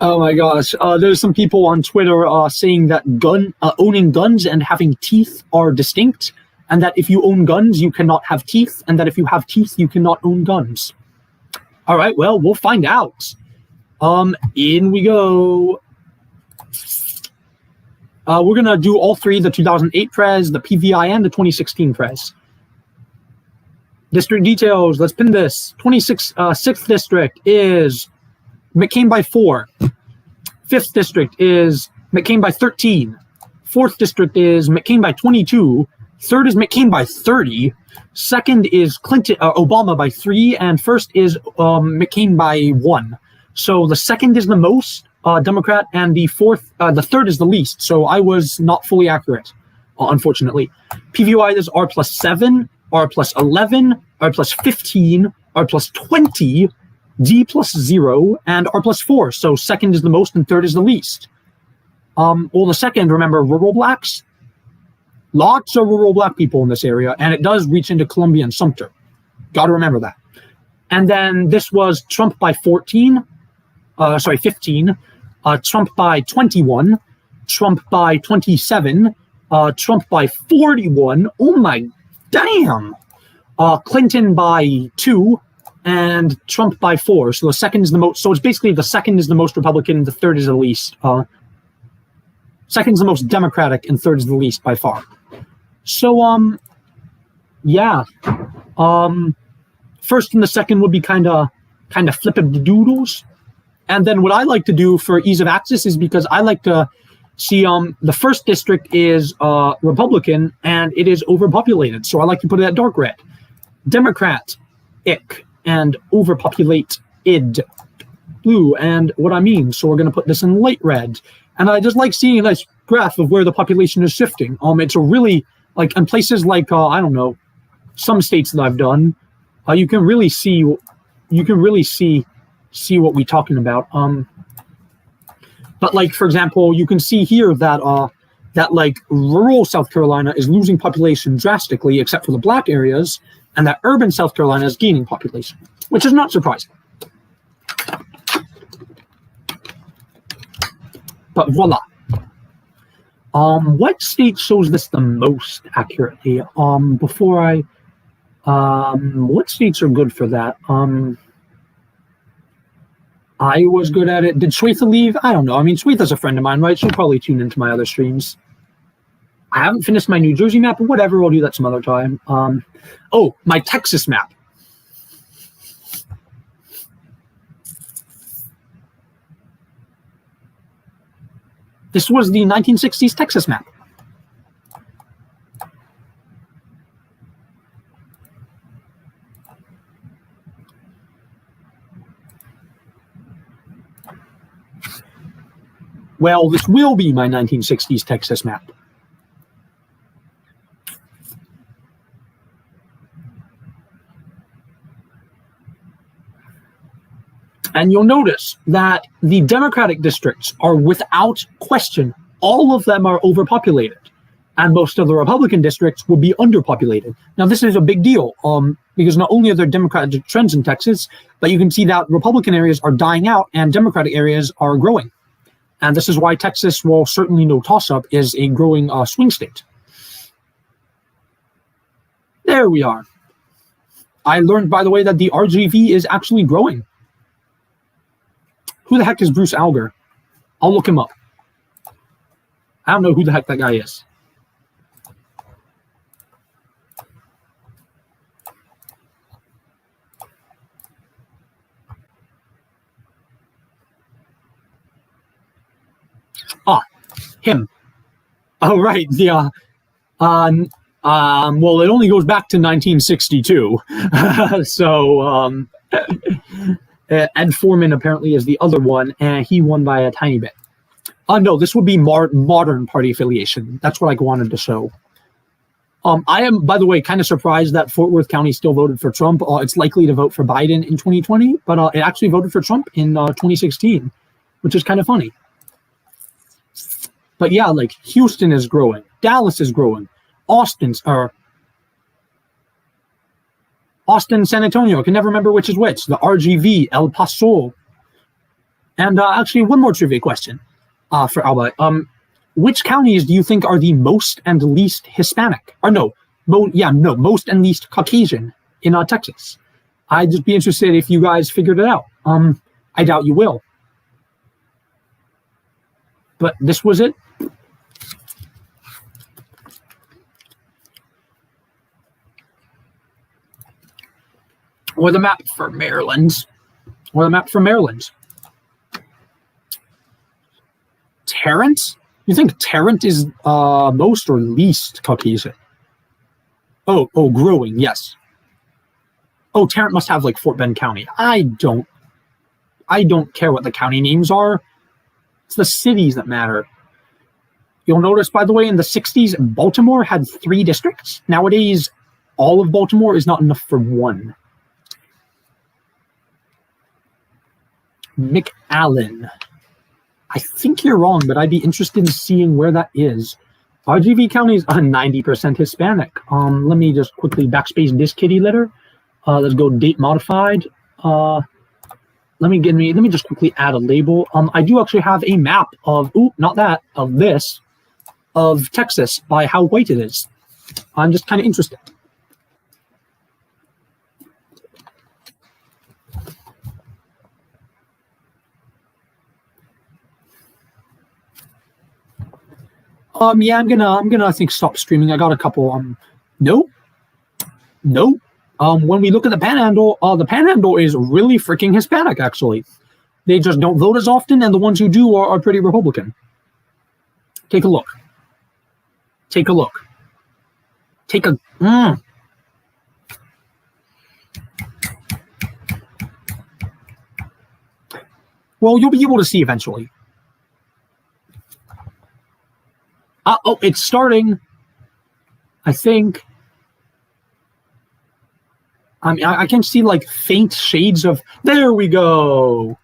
Oh my gosh, there's some people on Twitter saying that owning guns and having teeth are distinct, and that if you own guns, you cannot have teeth, and that if you have teeth, you cannot own guns. All right, well, we'll find out. In we go. We're going to do all three, the 2008 Prez, the PVI, and the 2016 Prez. District details, let's pin this. 6th District is McCain by 4. 5th District is McCain by 13. 4th District is McCain by 22. 3rd is McCain by 30. 2nd is Obama by 3. And 1st is McCain by 1. So the 2nd is the most Democrat, and the 3rd is the least. So I was not fully accurate, unfortunately. PVI is R plus 7, R plus 11, R plus 15, R plus 20, D plus 0, and R plus 4. So 2nd is the most and 3rd is the least. Well, the 2nd, remember, rural blacks? Lots of rural black people in this area, and it does reach into Columbia and Sumter. Got to remember that. And then this was Trump by 15, Trump by 21, Trump by 27, Trump by 41, oh my damn, Clinton by 2, and Trump by 4. So the 2nd is the most, so it's basically the 2nd is the most Republican, the 3rd is the least. 2nd is the most Democratic, and 3rd is the least by far. So, yeah. 1st and the 2nd would be kind of flipping the doodles. And then what I like to do for ease of access is because I like to see the 1st district is Republican and it is overpopulated. So I like to put it at dark red. Democrat, ick, and overpopulate, id, blue. And what I mean, so we're going to put this in light red. And I just like seeing a nice graph of where the population is shifting. It's a really, like, in places like, I don't know, some states that I've done, you can really see what we're talking about. But like, for example, you can see here that like rural South Carolina is losing population drastically, except for the black areas, and that urban South Carolina is gaining population, which is not surprising. But voila. What state shows this the most accurately? What states are good for that? I was good at it. Did Shweta leave? I don't know. I mean, Shweta's a friend of mine, right? She'll probably tune into my other streams. I haven't finished my New Jersey map, but whatever. We'll do that some other time. Oh, my Texas map. This was the 1960s Texas map. Well, this will be my 1960s Texas map. And you'll notice that the Democratic districts are without question, all of them are overpopulated. And most of the Republican districts will be underpopulated. Now, this is a big deal because not only are there Democratic trends in Texas, but you can see that Republican areas are dying out and Democratic areas are growing. And this is why Texas, well, certainly no toss-up, is a growing swing state. There we are. I learned, by the way, that the RGV is actually growing. Who the heck is Bruce Alger? I'll look him up. I don't know who the heck that guy is. Ah, him. Oh, right. The Well, it only goes back to 1962. So Ed Foreman apparently is the other one, and he won by a tiny bit. No, this would be modern party affiliation. That's what I wanted to show. I am, by the way, kind of surprised that Fort Worth County still voted for Trump. It's likely to vote for Biden in 2020, but it actually voted for Trump in 2016, which is kind of funny. But yeah, like Houston is growing, Dallas is growing, Austin, San Antonio. I can never remember which is which. The RGV, El Paso, and actually one more trivia question for Alba. Which counties do you think are the most and least Hispanic? Or most and least Caucasian in Texas? I'd just be interested if you guys figured it out. I doubt you will. But this was it. Or the map for Maryland. Tarrant? You think Tarrant is most or least Caucasian? Oh, growing, yes. Oh, Tarrant must have like Fort Bend County. I don't care what the county names are. It's the cities that matter. You'll notice, by the way, in the 60s, Baltimore had 3 districts. Nowadays, all of Baltimore is not enough for 1. McAllen. I think you're wrong, but I'd be interested in seeing where that is. RGV County is 90% Hispanic. Let me just quickly backspace this kitty litter. Let's go date modified. Let me just quickly add a label. I do actually have a map of Texas by how white it is. I'm just kind of interested. Yeah, I'm gonna I think stop streaming. I got a couple. No. When we look at the Panhandle is really freaking Hispanic. Actually, they just don't vote as often, and the ones who do are pretty Republican. Take a look. Well, you'll be able to see eventually. It's starting. I think. I mean, I can see like faint shades of. There we go.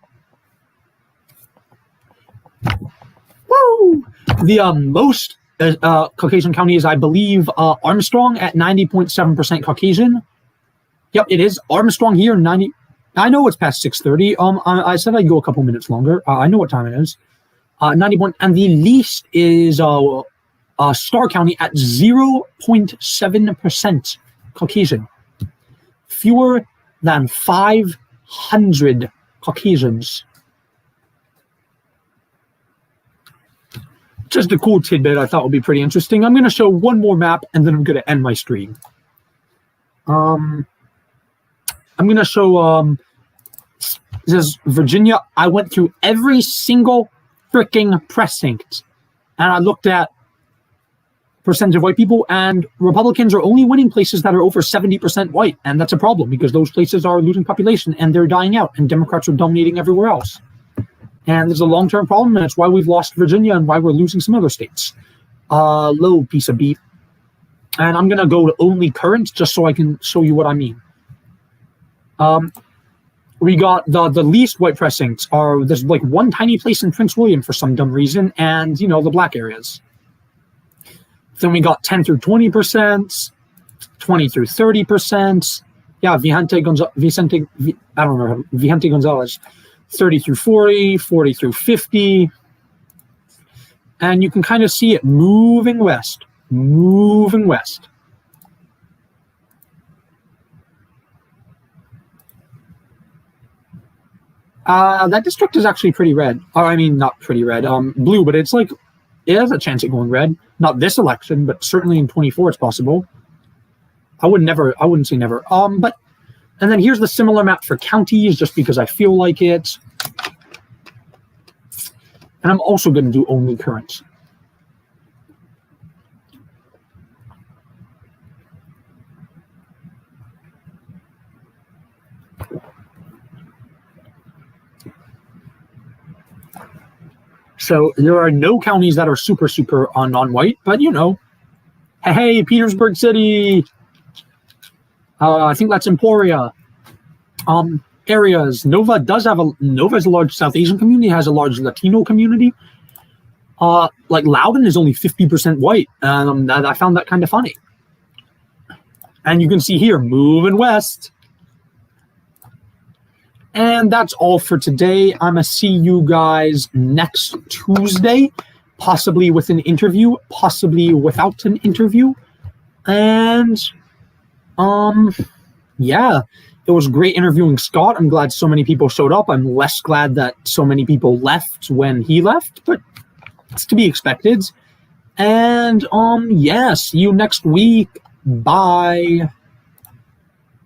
Woo! The most Caucasian county is, I believe, Armstrong at 90.7% Caucasian. Yep, it is Armstrong here. 90. I know it's past 6:30. I said I'd go a couple minutes longer. I know what time it is. 90 and the least is Starr County at 0.7% Caucasian. Fewer than 500 Caucasians. Just a cool tidbit I thought would be pretty interesting. I'm going to show one more map and then I'm going to end my stream. I'm going to show this is Virginia. I went through every single freaking precinct and I looked at percentage of white people, and Republicans are only winning places that are over 70% white, and that's a problem because those places are losing population and they're dying out, and Democrats are dominating everywhere else. And there's a long-term problem, and it's why we've lost Virginia and why we're losing some other states. Low piece of beef. And I'm going to go to only current just so I can show you what I mean. We got the least white precincts there's like one tiny place in Prince William for some dumb reason, and, the black areas. Then we got 10 through 20%, 20 through 30%. Yeah, Vicente Gonzalez, 30 through 40, 40 through 50. And you can kind of see it moving west. That district is actually pretty red. I mean, not pretty red, blue, but it's like, it has a chance of going red. Not this election, but certainly in 24 it's possible. I wouldn't say never. And then here's the similar map for counties, just because I feel like it. And I'm also going to do only current. So there are no counties that are super, super non-white, but you know, hey, Petersburg City. I think that's Emporia. Areas. Nova has a large South Asian community, has a large Latino community. Like Loudoun is only 50% white. I found that kind of funny. And you can see here, moving west. And that's all for today. I'm going to see you guys next Tuesday, possibly with an interview, possibly without an interview. And, yeah, it was great interviewing Scott. I'm glad so many people showed up. I'm less glad that so many people left when he left, but it's to be expected. And, yeah, see you next week. Bye.